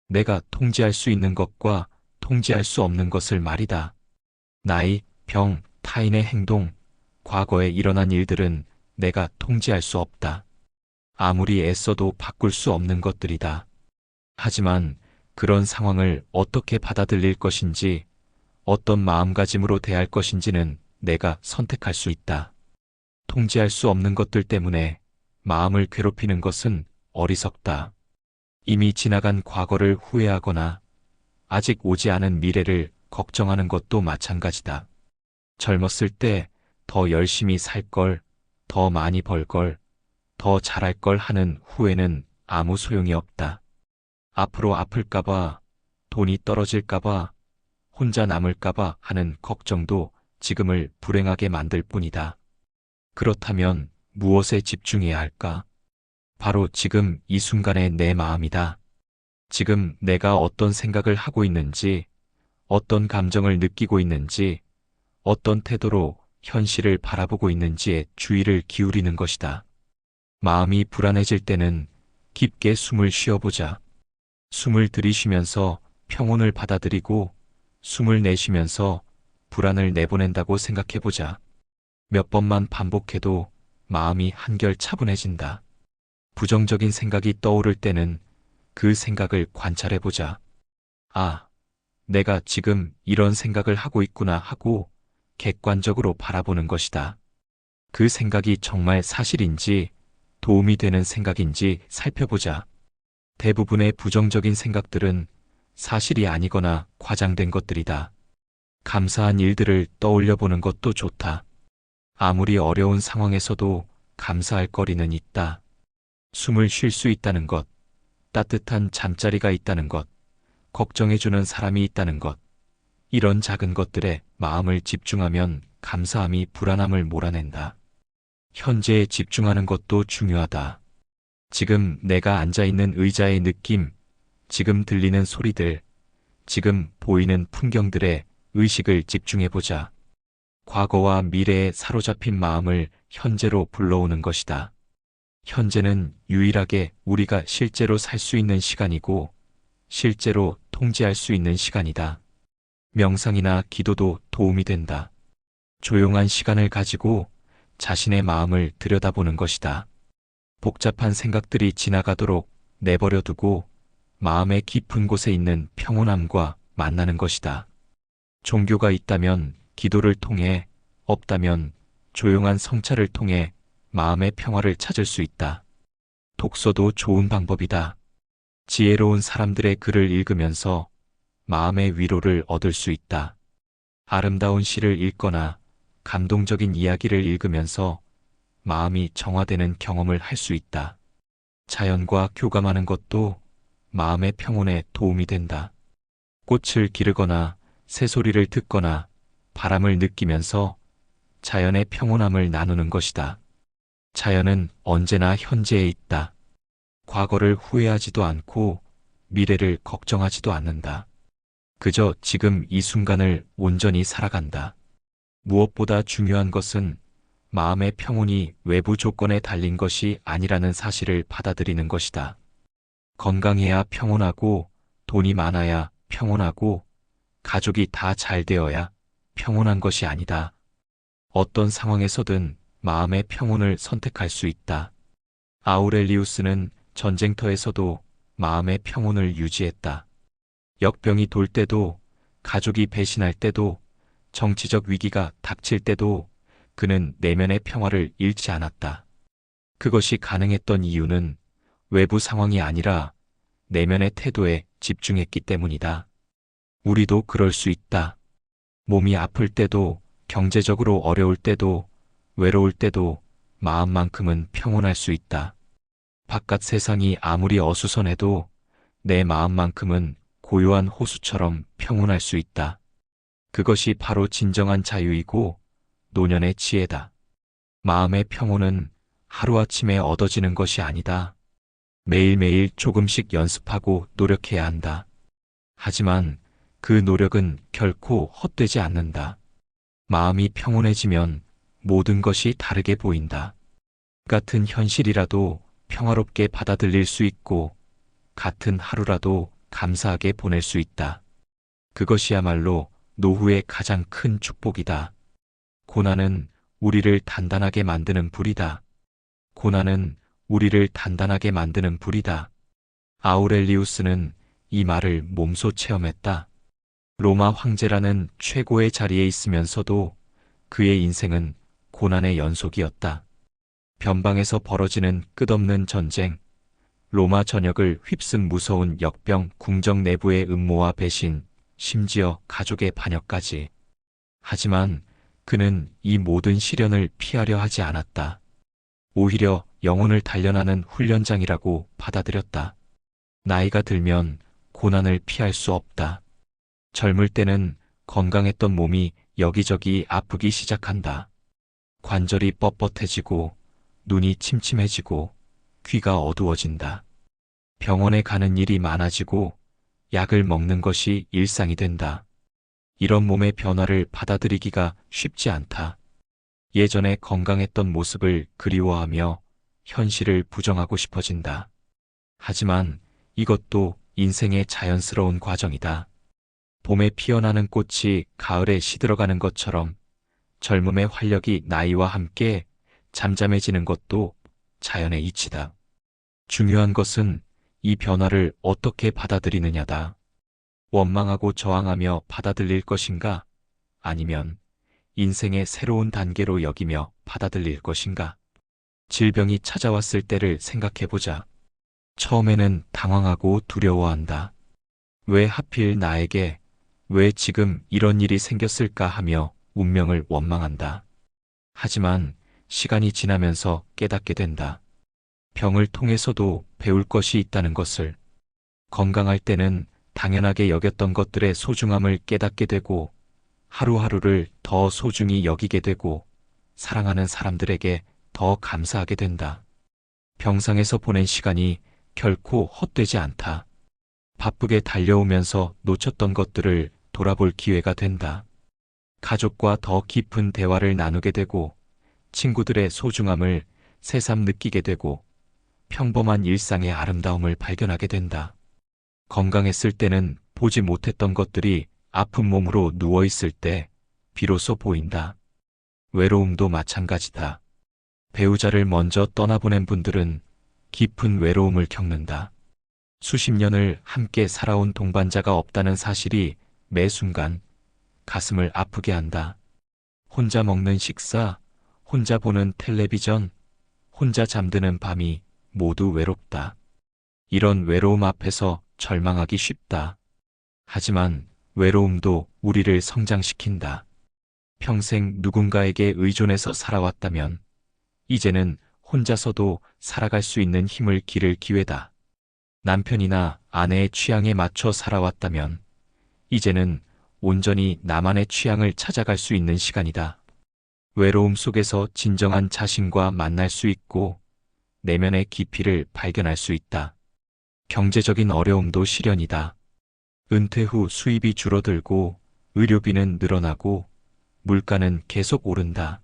내가 통제할 수 있는 것과 통제할 수 없는 것을 말이다. 나이, 병, 타인의 행동, 과거에 일어난 일들은 내가 통제할 수 없다. 아무리 애써도 바꿀 수 없는 것들이다. 하지만 그런 상황을 어떻게 받아들일 것인지, 어떤 마음가짐으로 대할 것인지는 내가 선택할 수 있다. 통제할 수 없는 것들 때문에 마음을 괴롭히는 것은 어리석다. 이미 지나간 과거를 후회하거나 아직 오지 않은 미래를 걱정하는 것도 마찬가지다. 젊었을 때 더 열심히 살 걸, 더 많이 벌 걸, 더 잘할 걸 하는 후회는 아무 소용이 없다. 앞으로 아플까봐, 돈이 떨어질까봐, 혼자 남을까봐 하는 걱정도 지금을 불행하게 만들 뿐이다. 그렇다면 무엇에 집중해야 할까? 바로 지금 이 순간의 내 마음이다. 지금 내가 어떤 생각을 하고 있는지, 어떤 감정을 느끼고 있는지, 어떤 태도로 현실을 바라보고 있는지에 주의를 기울이는 것이다. 마음이 불안해질 때는 깊게 숨을 쉬어보자. 숨을 들이쉬면서 평온을 받아들이고 숨을 내쉬면서 불안을 내보낸다고 생각해보자. 몇 번만 반복해도 마음이 한결 차분해진다. 부정적인 생각이 떠오를 때는 그 생각을 관찰해보자. 아, 내가 지금 이런 생각을 하고 있구나 하고 객관적으로 바라보는 것이다. 그 생각이 정말 사실인지 도움이 되는 생각인지 살펴보자. 대부분의 부정적인 생각들은 사실이 아니거나 과장된 것들이다. 감사한 일들을 떠올려 보는 것도 좋다. 아무리 어려운 상황에서도 감사할 거리는 있다. 숨을 쉴 수 있다는 것, 따뜻한 잠자리가 있다는 것, 걱정해주는 사람이 있다는 것, 이런 작은 것들에 마음을 집중하면 감사함이 불안함을 몰아낸다. 현재에 집중하는 것도 중요하다. 지금 내가 앉아있는 의자의 느낌, 지금 들리는 소리들, 지금 보이는 풍경들에 의식을 집중해보자. 과거와 미래에 사로잡힌 마음을 현재로 불러오는 것이다. 현재는 유일하게 우리가 실제로 살 수 있는 시간이고, 실제로 통제할 수 있는 시간이다. 명상이나 기도도 도움이 된다. 조용한 시간을 가지고 자신의 마음을 들여다보는 것이다. 복잡한 생각들이 지나가도록 내버려 두고 마음의 깊은 곳에 있는 평온함과 만나는 것이다. 종교가 있다면 기도를 통해, 없다면 조용한 성찰을 통해 마음의 평화를 찾을 수 있다. 독서도 좋은 방법이다. 지혜로운 사람들의 글을 읽으면서 마음의 위로를 얻을 수 있다. 아름다운 시를 읽거나 감동적인 이야기를 읽으면서 마음이 정화되는 경험을 할 수 있다. 자연과 교감하는 것도 마음의 평온에 도움이 된다. 꽃을 기르거나 새소리를 듣거나 바람을 느끼면서 자연의 평온함을 나누는 것이다. 자연은 언제나 현재에 있다. 과거를 후회하지도 않고 미래를 걱정하지도 않는다. 그저 지금 이 순간을 온전히 살아간다. 무엇보다 중요한 것은 마음의 평온이 외부 조건에 달린 것이 아니라는 사실을 받아들이는 것이다. 건강해야 평온하고, 돈이 많아야 평온하고, 가족이 다 잘 되어야 평온한 것이 아니다. 어떤 상황에서든 마음의 평온을 선택할 수 있다. 아우렐리우스는 전쟁터에서도 마음의 평온을 유지했다. 역병이 돌 때도, 가족이 배신할 때도, 정치적 위기가 닥칠 때도 그는 내면의 평화를 잃지 않았다. 그것이 가능했던 이유는 외부 상황이 아니라 내면의 태도에 집중했기 때문이다. 우리도 그럴 수 있다. 몸이 아플 때도, 경제적으로 어려울 때도, 외로울 때도 마음만큼은 평온할 수 있다. 바깥 세상이 아무리 어수선해도 내 마음만큼은 고요한 호수처럼 평온할 수 있다. 그것이 바로 진정한 자유이고 노년의 지혜다. 마음의 평온은 하루아침에 얻어지는 것이 아니다. 매일매일 조금씩 연습하고 노력해야 한다. 하지만 그 노력은 결코 헛되지 않는다. 마음이 평온해지면 모든 것이 다르게 보인다. 같은 현실이라도 평화롭게 받아들일 수 있고, 같은 하루라도 감사하게 보낼 수 있다. 그것이야말로 노후의 가장 큰 축복이다. 고난은 우리를 단단하게 만드는 불이다. 고난은 우리를 단단하게 만드는 불이다. 아우렐리우스는 이 말을 몸소 체험했다. 로마 황제라는 최고의 자리에 있으면서도 그의 인생은 고난의 연속이었다. 변방에서 벌어지는 끝없는 전쟁, 로마 전역을 휩쓴 무서운 역병, 궁정 내부의 음모와 배신, 심지어 가족의 반역까지. 하지만 그는 이 모든 시련을 피하려 하지 않았다. 오히려 영혼을 단련하는 훈련장이라고 받아들였다. 나이가 들면 고난을 피할 수 없다. 젊을 때는 건강했던 몸이 여기저기 아프기 시작한다. 관절이 뻣뻣해지고, 눈이 침침해지고, 귀가 어두워진다. 병원에 가는 일이 많아지고, 약을 먹는 것이 일상이 된다. 이런 몸의 변화를 받아들이기가 쉽지 않다. 예전에 건강했던 모습을 그리워하며 현실을 부정하고 싶어진다. 하지만 이것도 인생의 자연스러운 과정이다. 봄에 피어나는 꽃이 가을에 시들어가는 것처럼 젊음의 활력이 나이와 함께 잠잠해지는 것도 자연의 이치다. 중요한 것은 이 변화를 어떻게 받아들이느냐다. 원망하고 저항하며 받아들일 것인가? 아니면 인생의 새로운 단계로 여기며 받아들일 것인가? 질병이 찾아왔을 때를 생각해보자. 처음에는 당황하고 두려워한다. 왜 하필 나에게, 왜 지금 이런 일이 생겼을까 하며 운명을 원망한다. 하지만 시간이 지나면서 깨닫게 된다. 병을 통해서도 배울 것이 있다는 것을. 건강할 때는 당연하게 여겼던 것들의 소중함을 깨닫게 되고 하루하루를 더 소중히 여기게 되고 사랑하는 사람들에게 더 감사하게 된다. 병상에서 보낸 시간이 결코 헛되지 않다. 바쁘게 달려오면서 놓쳤던 것들을 돌아볼 기회가 된다. 가족과 더 깊은 대화를 나누게 되고 친구들의 소중함을 새삼 느끼게 되고 평범한 일상의 아름다움을 발견하게 된다. 건강했을 때는 보지 못했던 것들이 아픈 몸으로 누워있을 때 비로소 보인다. 외로움도 마찬가지다. 배우자를 먼저 떠나보낸 분들은 깊은 외로움을 겪는다. 수십 년을 함께 살아온 동반자가 없다는 사실이 매 순간 가슴을 아프게 한다. 혼자 먹는 식사, 혼자 보는 텔레비전, 혼자 잠드는 밤이 모두 외롭다. 이런 외로움 앞에서 절망하기 쉽다. 하지만 외로움도 우리를 성장시킨다. 평생 누군가에게 의존해서 살아왔다면 이제는 혼자서도 살아갈 수 있는 힘을 기를 기회다. 남편이나 아내의 취향에 맞춰 살아왔다면 이제는 온전히 나만의 취향을 찾아갈 수 있는 시간이다. 외로움 속에서 진정한 자신과 만날 수 있고 내면의 깊이를 발견할 수 있다. 경제적인 어려움도 시련이다. 은퇴 후 수입이 줄어들고 의료비는 늘어나고 물가는 계속 오른다.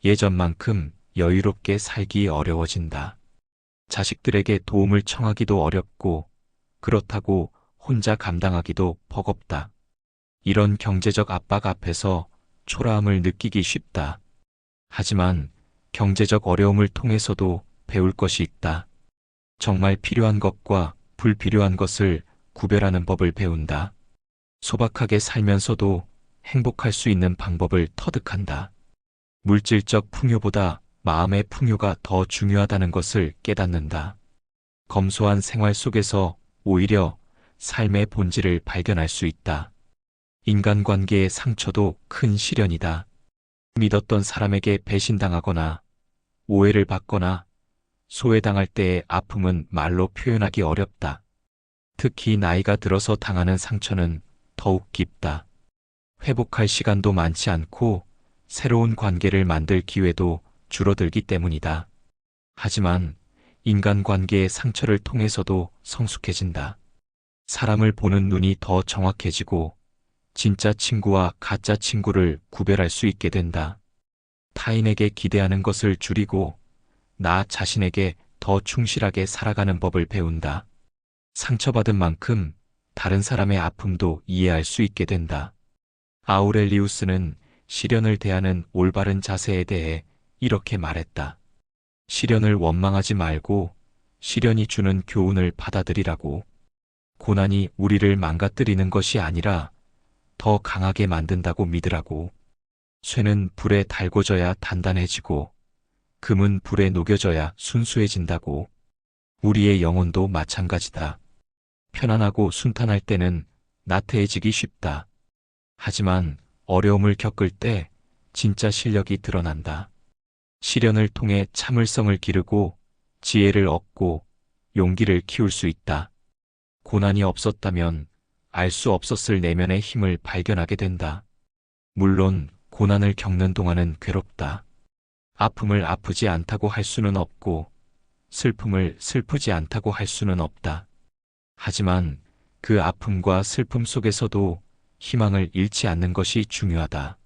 예전만큼 여유롭게 살기 어려워진다. 자식들에게 도움을 청하기도 어렵고 그렇다고 혼자 감당하기도 버겁다. 이런 경제적 압박 앞에서 초라함을 느끼기 쉽다. 하지만 경제적 어려움을 통해서도 배울 것이 있다. 정말 필요한 것과 불필요한 것을 구별하는 법을 배운다. 소박하게 살면서도 행복할 수 있는 방법을 터득한다. 물질적 풍요보다 마음의 풍요가 더 중요하다는 것을 깨닫는다. 검소한 생활 속에서 오히려 삶의 본질을 발견할 수 있다. 인간관계의 상처도 큰 시련이다. 믿었던 사람에게 배신당하거나 오해를 받거나 소외당할 때의 아픔은 말로 표현하기 어렵다. 특히 나이가 들어서 당하는 상처는 더욱 깊다. 회복할 시간도 많지 않고 새로운 관계를 만들 기회도 줄어들기 때문이다. 하지만 인간관계의 상처를 통해서도 성숙해진다. 사람을 보는 눈이 더 정확해지고 진짜 친구와 가짜 친구를 구별할 수 있게 된다. 타인에게 기대하는 것을 줄이고 나 자신에게 더 충실하게 살아가는 법을 배운다. 상처받은 만큼 다른 사람의 아픔도 이해할 수 있게 된다. 아우렐리우스는 시련을 대하는 올바른 자세에 대해 이렇게 말했다. 시련을 원망하지 말고 시련이 주는 교훈을 받아들이라고. 고난이 우리를 망가뜨리는 것이 아니라 더 강하게 만든다고 믿으라고. 쇠는 불에 달궈져야 단단해지고 금은 불에 녹여져야 순수해진다고. 우리의 영혼도 마찬가지다. 편안하고 순탄할 때는 나태해지기 쉽다. 하지만 어려움을 겪을 때 진짜 실력이 드러난다. 시련을 통해 참을성을 기르고 지혜를 얻고 용기를 키울 수 있다. 고난이 없었다면 알 수 없었을 내면의 힘을 발견하게 된다. 물론 고난을 겪는 동안은 괴롭다. 아픔을 아프지 않다고 할 수는 없고 슬픔을 슬프지 않다고 할 수는 없다. 하지만 그 아픔과 슬픔 속에서도 희망을 잃지 않는 것이 중요하다.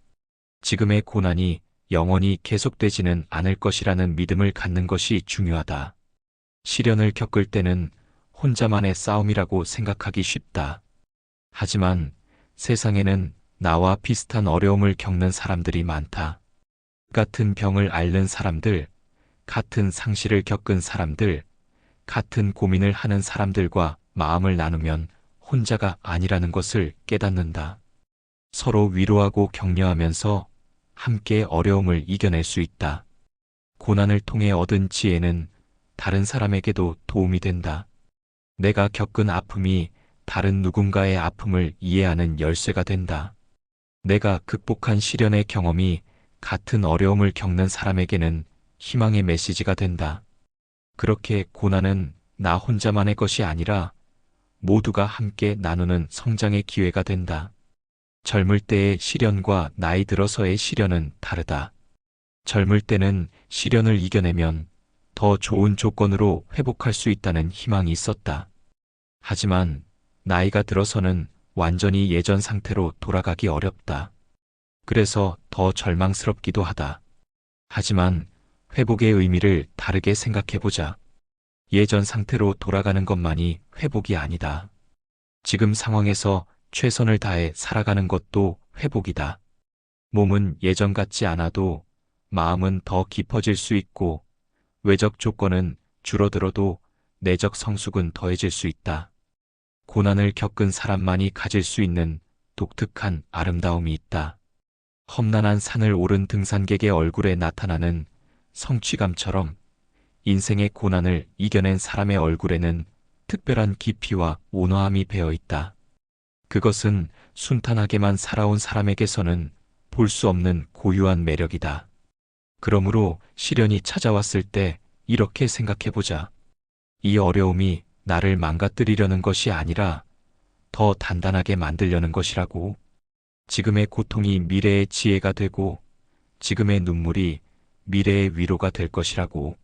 지금의 고난이 영원히 계속되지는 않을 것이라는 믿음을 갖는 것이 중요하다. 시련을 겪을 때는 혼자만의 싸움이라고 생각하기 쉽다. 하지만 세상에는 나와 비슷한 어려움을 겪는 사람들이 많다. 같은 병을 앓는 사람들, 같은 상실을 겪은 사람들, 같은 고민을 하는 사람들과 마음을 나누면 혼자가 아니라는 것을 깨닫는다. 서로 위로하고 격려하면서 함께 어려움을 이겨낼 수 있다. 고난을 통해 얻은 지혜는 다른 사람에게도 도움이 된다. 내가 겪은 아픔이 다른 누군가의 아픔을 이해하는 열쇠가 된다. 내가 극복한 시련의 경험이 같은 어려움을 겪는 사람에게는 희망의 메시지가 된다. 그렇게 고난은 나 혼자만의 것이 아니라 모두가 함께 나누는 성장의 기회가 된다. 젊을 때의 시련과 나이 들어서의 시련은 다르다. 젊을 때는 시련을 이겨내면 더 좋은 조건으로 회복할 수 있다는 희망이 있었다. 하지만 나이가 들어서는 완전히 예전 상태로 돌아가기 어렵다. 그래서 더 절망스럽기도 하다. 하지만 회복의 의미를 다르게 생각해보자. 예전 상태로 돌아가는 것만이 회복이 아니다. 지금 상황에서 최선을 다해 살아가는 것도 회복이다. 몸은 예전 같지 않아도 마음은 더 깊어질 수 있고 외적 조건은 줄어들어도 내적 성숙은 더해질 수 있다. 고난을 겪은 사람만이 가질 수 있는 독특한 아름다움이 있다. 험난한 산을 오른 등산객의 얼굴에 나타나는 성취감처럼 인생의 고난을 이겨낸 사람의 얼굴에는 특별한 깊이와 온화함이 배어 있다. 그것은 순탄하게만 살아온 사람에게서는 볼 수 없는 고유한 매력이다. 그러므로 시련이 찾아왔을 때 이렇게 생각해보자. 이 어려움이 나를 망가뜨리려는 것이 아니라 더 단단하게 만들려는 것이라고. 지금의 고통이 미래의 지혜가 되고 지금의 눈물이 미래의 위로가 될 것이라고.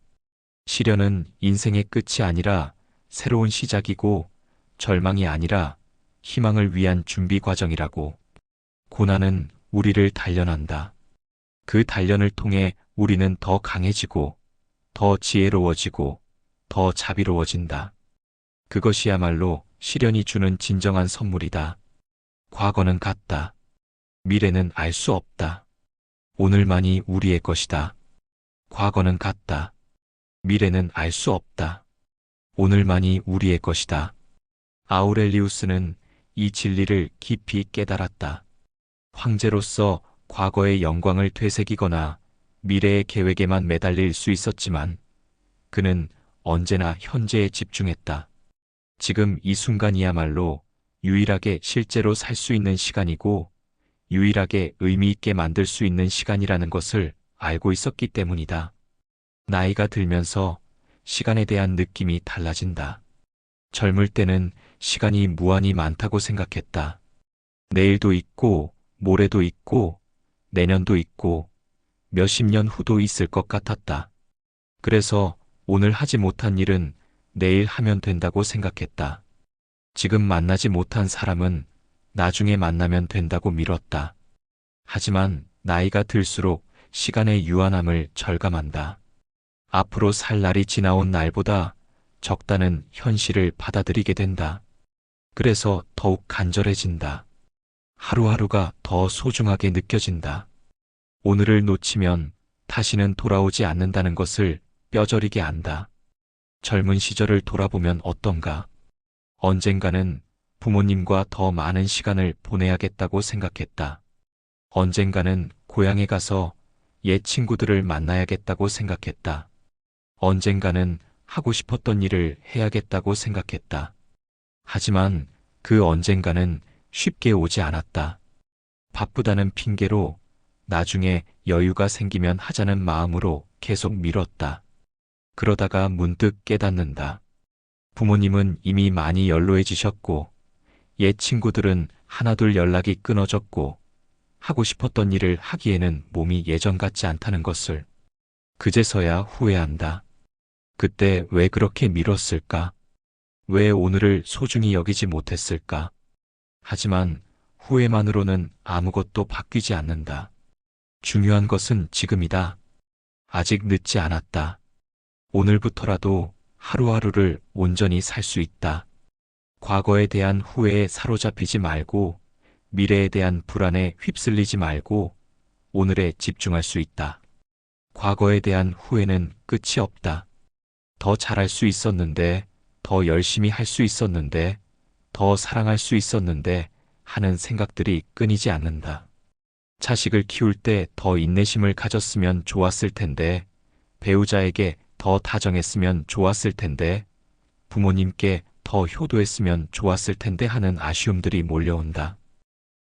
시련은 인생의 끝이 아니라 새로운 시작이고 절망이 아니라 희망을 위한 준비 과정이라고. 고난은 우리를 단련한다. 그 단련을 통해 우리는 더 강해지고 더 지혜로워지고 더 자비로워진다. 그것이야말로 시련이 주는 진정한 선물이다. 과거는 갔다. 미래는 알 수 없다. 오늘만이 우리의 것이다. 과거는 갔다. 미래는 알 수 없다. 오늘만이 우리의 것이다. 아우렐리우스는 이 진리를 깊이 깨달았다. 황제로서 과거의 영광을 되새기거나 미래의 계획에만 매달릴 수 있었지만 그는 언제나 현재에 집중했다. 지금 이 순간이야말로 유일하게 실제로 살 수 있는 시간이고 유일하게 의미 있게 만들 수 있는 시간이라는 것을 알고 있었기 때문이다. 나이가 들면서 시간에 대한 느낌이 달라진다. 젊을 때는 시간이 무한히 많다고 생각했다. 내일도 있고 모레도 있고 내년도 있고 몇십 년 후도 있을 것 같았다. 그래서 오늘 하지 못한 일은 내일 하면 된다고 생각했다. 지금 만나지 못한 사람은 나중에 만나면 된다고 미뤘다. 하지만 나이가 들수록 시간의 유한함을 절감한다. 앞으로 살 날이 지나온 날보다 적다는 현실을 받아들이게 된다. 그래서 더욱 간절해진다. 하루하루가 더 소중하게 느껴진다. 오늘을 놓치면 다시는 돌아오지 않는다는 것을 뼈저리게 안다. 젊은 시절을 돌아보면 어떤가? 언젠가는 부모님과 더 많은 시간을 보내야겠다고 생각했다. 언젠가는 고향에 가서 옛 친구들을 만나야겠다고 생각했다. 언젠가는 하고 싶었던 일을 해야겠다고 생각했다. 하지만 그 언젠가는 쉽게 오지 않았다. 바쁘다는 핑계로 나중에 여유가 생기면 하자는 마음으로 계속 미뤘다. 그러다가 문득 깨닫는다. 부모님은 이미 많이 연로해지셨고 옛 친구들은 하나둘 연락이 끊어졌고 하고 싶었던 일을 하기에는 몸이 예전 같지 않다는 것을 그제서야 후회한다. 그때 왜 그렇게 미뤘을까? 왜 오늘을 소중히 여기지 못했을까? 하지만 후회만으로는 아무것도 바뀌지 않는다. 중요한 것은 지금이다. 아직 늦지 않았다. 오늘부터라도 하루하루를 온전히 살 수 있다. 과거에 대한 후회에 사로잡히지 말고 미래에 대한 불안에 휩쓸리지 말고 오늘에 집중할 수 있다. 과거에 대한 후회는 끝이 없다. 더 잘할 수 있었는데, 더 열심히 할 수 있었는데, 더 사랑할 수 있었는데 하는 생각들이 끊이지 않는다. 자식을 키울 때 더 인내심을 가졌으면 좋았을 텐데, 배우자에게 더 다정했으면 좋았을 텐데, 부모님께 더 효도했으면 좋았을 텐데 하는 아쉬움들이 몰려온다.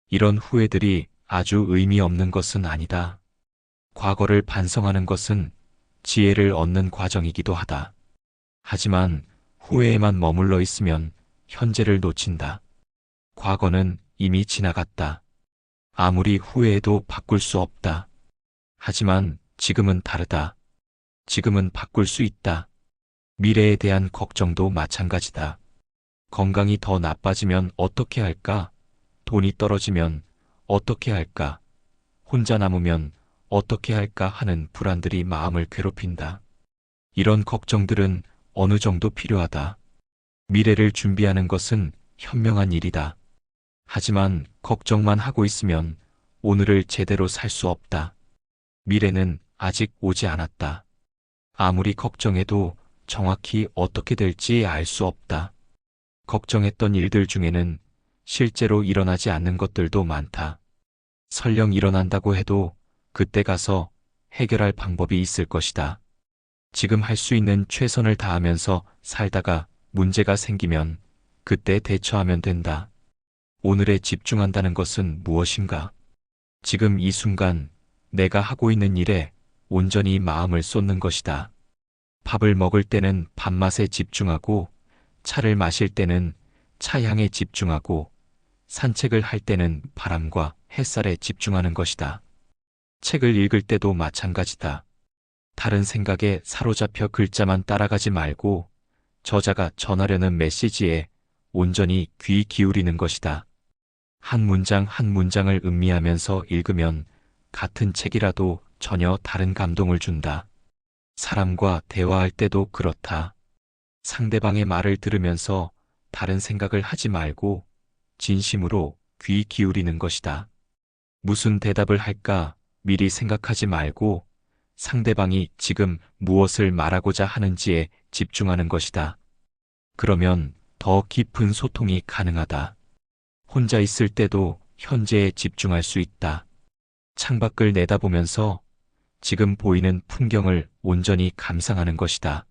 이런 후회들이 아주 의미 없는 것은 아니다. 과거를 반성하는 것은 지혜를 얻는 과정이기도 하다. 하지만 후회에만 머물러 있으면 현재를 놓친다. 과거는 이미 지나갔다. 아무리 후회해도 바꿀 수 없다. 하지만 지금은 다르다. 지금은 바꿀 수 있다. 미래에 대한 걱정도 마찬가지다. 건강이 더 나빠지면 어떻게 할까? 돈이 떨어지면 어떻게 할까? 혼자 남으면 어떻게 할까 하는 불안들이 마음을 괴롭힌다. 이런 걱정들은 어느 정도 필요하다. 미래를 준비하는 것은 현명한 일이다. 하지만 걱정만 하고 있으면 오늘을 제대로 살 수 없다. 미래는 아직 오지 않았다. 아무리 걱정해도 정확히 어떻게 될지 알 수 없다. 걱정했던 일들 중에는 실제로 일어나지 않는 것들도 많다. 설령 일어난다고 해도 그때 가서 해결할 방법이 있을 것이다. 지금 할 수 있는 최선을 다하면서 살다가 문제가 생기면 그때 대처하면 된다. 오늘에 집중한다는 것은 무엇인가? 지금 이 순간 내가 하고 있는 일에 온전히 마음을 쏟는 것이다. 밥을 먹을 때는 밥맛에 집중하고, 차를 마실 때는 차 향에 집중하고, 산책을 할 때는 바람과 햇살에 집중하는 것이다. 책을 읽을 때도 마찬가지다. 다른 생각에 사로잡혀 글자만 따라가지 말고 저자가 전하려는 메시지에 온전히 귀 기울이는 것이다. 한 문장 한 문장을 음미하면서 읽으면 같은 책이라도 전혀 다른 감동을 준다. 사람과 대화할 때도 그렇다. 상대방의 말을 들으면서 다른 생각을 하지 말고 진심으로 귀 기울이는 것이다. 무슨 대답을 할까 미리 생각하지 말고 상대방이 지금 무엇을 말하고자 하는지에 집중하는 것이다. 그러면 더 깊은 소통이 가능하다. 혼자 있을 때도 현재에 집중할 수 있다. 창밖을 내다보면서 지금 보이는 풍경을 온전히 감상하는 것이다.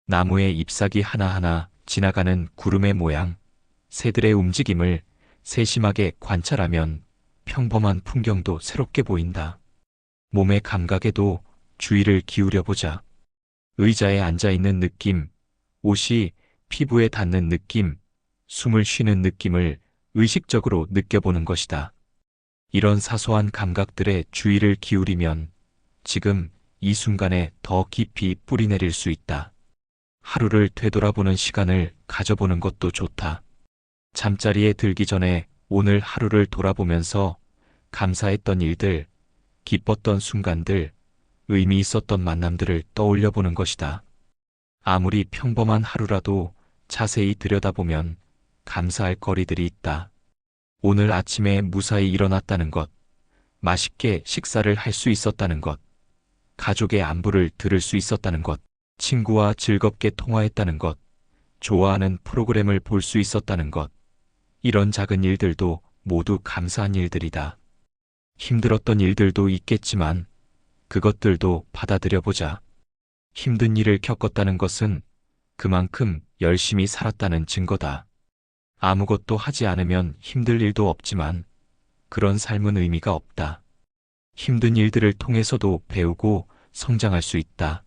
나무의 잎사귀 하나하나, 지나가는 구름의 모양, 새들의 움직임을 세심하게 관찰하면 평범한 풍경도 새롭게 보인다. 몸의 감각에도 주의를 기울여보자. 의자에 앉아있는 느낌, 옷이 피부에 닿는 느낌, 숨을 쉬는 느낌을 의식적으로 느껴보는 것이다. 이런 사소한 감각들에 주의를 기울이면 지금 이 순간에 더 깊이 뿌리내릴 수 있다. 하루를 되돌아보는 시간을 가져보는 것도 좋다. 잠자리에 들기 전에 오늘 하루를 돌아보면서 감사했던 일들, 기뻤던 순간들, 의미 있었던 만남들을 떠올려보는 것이다. 아무리 평범한 하루라도 자세히 들여다보면 감사할 거리들이 있다. 오늘 아침에 무사히 일어났다는 것, 맛있게 식사를 할 수 있었다는 것, 가족의 안부를 들을 수 있었다는 것, 친구와 즐겁게 통화했다는 것, 좋아하는 프로그램을 볼 수 있었다는 것, 이런 작은 일들도 모두 감사한 일들이다. 힘들었던 일들도 있겠지만 그것들도 받아들여보자. 힘든 일을 겪었다는 것은 그만큼 열심히 살았다는 증거다. 아무것도 하지 않으면 힘들 일도 없지만 그런 삶은 의미가 없다. 힘든 일들을 통해서도 배우고 성장할 수 있다.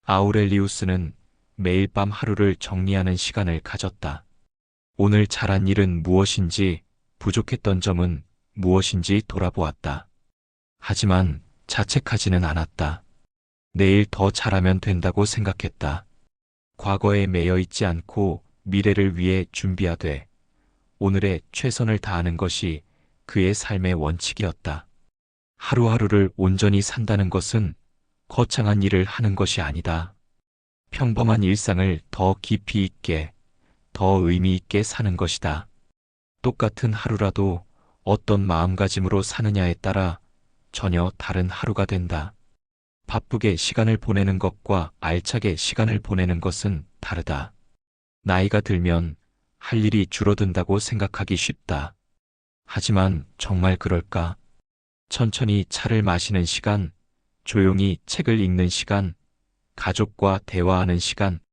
아우렐리우스는 매일 밤 하루를 정리하는 시간을 가졌다. 오늘 잘한 일은 무엇인지, 부족했던 점은 무엇인지 돌아보았다. 하지만 자책하지는 않았다. 내일 더 잘하면 된다고 생각했다. 과거에 매여 있지 않고 미래를 위해 준비하되 오늘의 최선을 다하는 것이 그의 삶의 원칙이었다. 하루하루를 온전히 산다는 것은 거창한 일을 하는 것이 아니다. 평범한 일상을 더 깊이 있게, 더 의미 있게 사는 것이다. 똑같은 하루라도 어떤 마음가짐으로 사느냐에 따라 전혀 다른 하루가 된다. 바쁘게 시간을 보내는 것과 알차게 시간을 보내는 것은 다르다. 나이가 들면 할 일이 줄어든다고 생각하기 쉽다. 하지만 정말 그럴까? 천천히 차를 마시는 시간, 조용히 책을 읽는 시간, 가족과 대화하는 시간,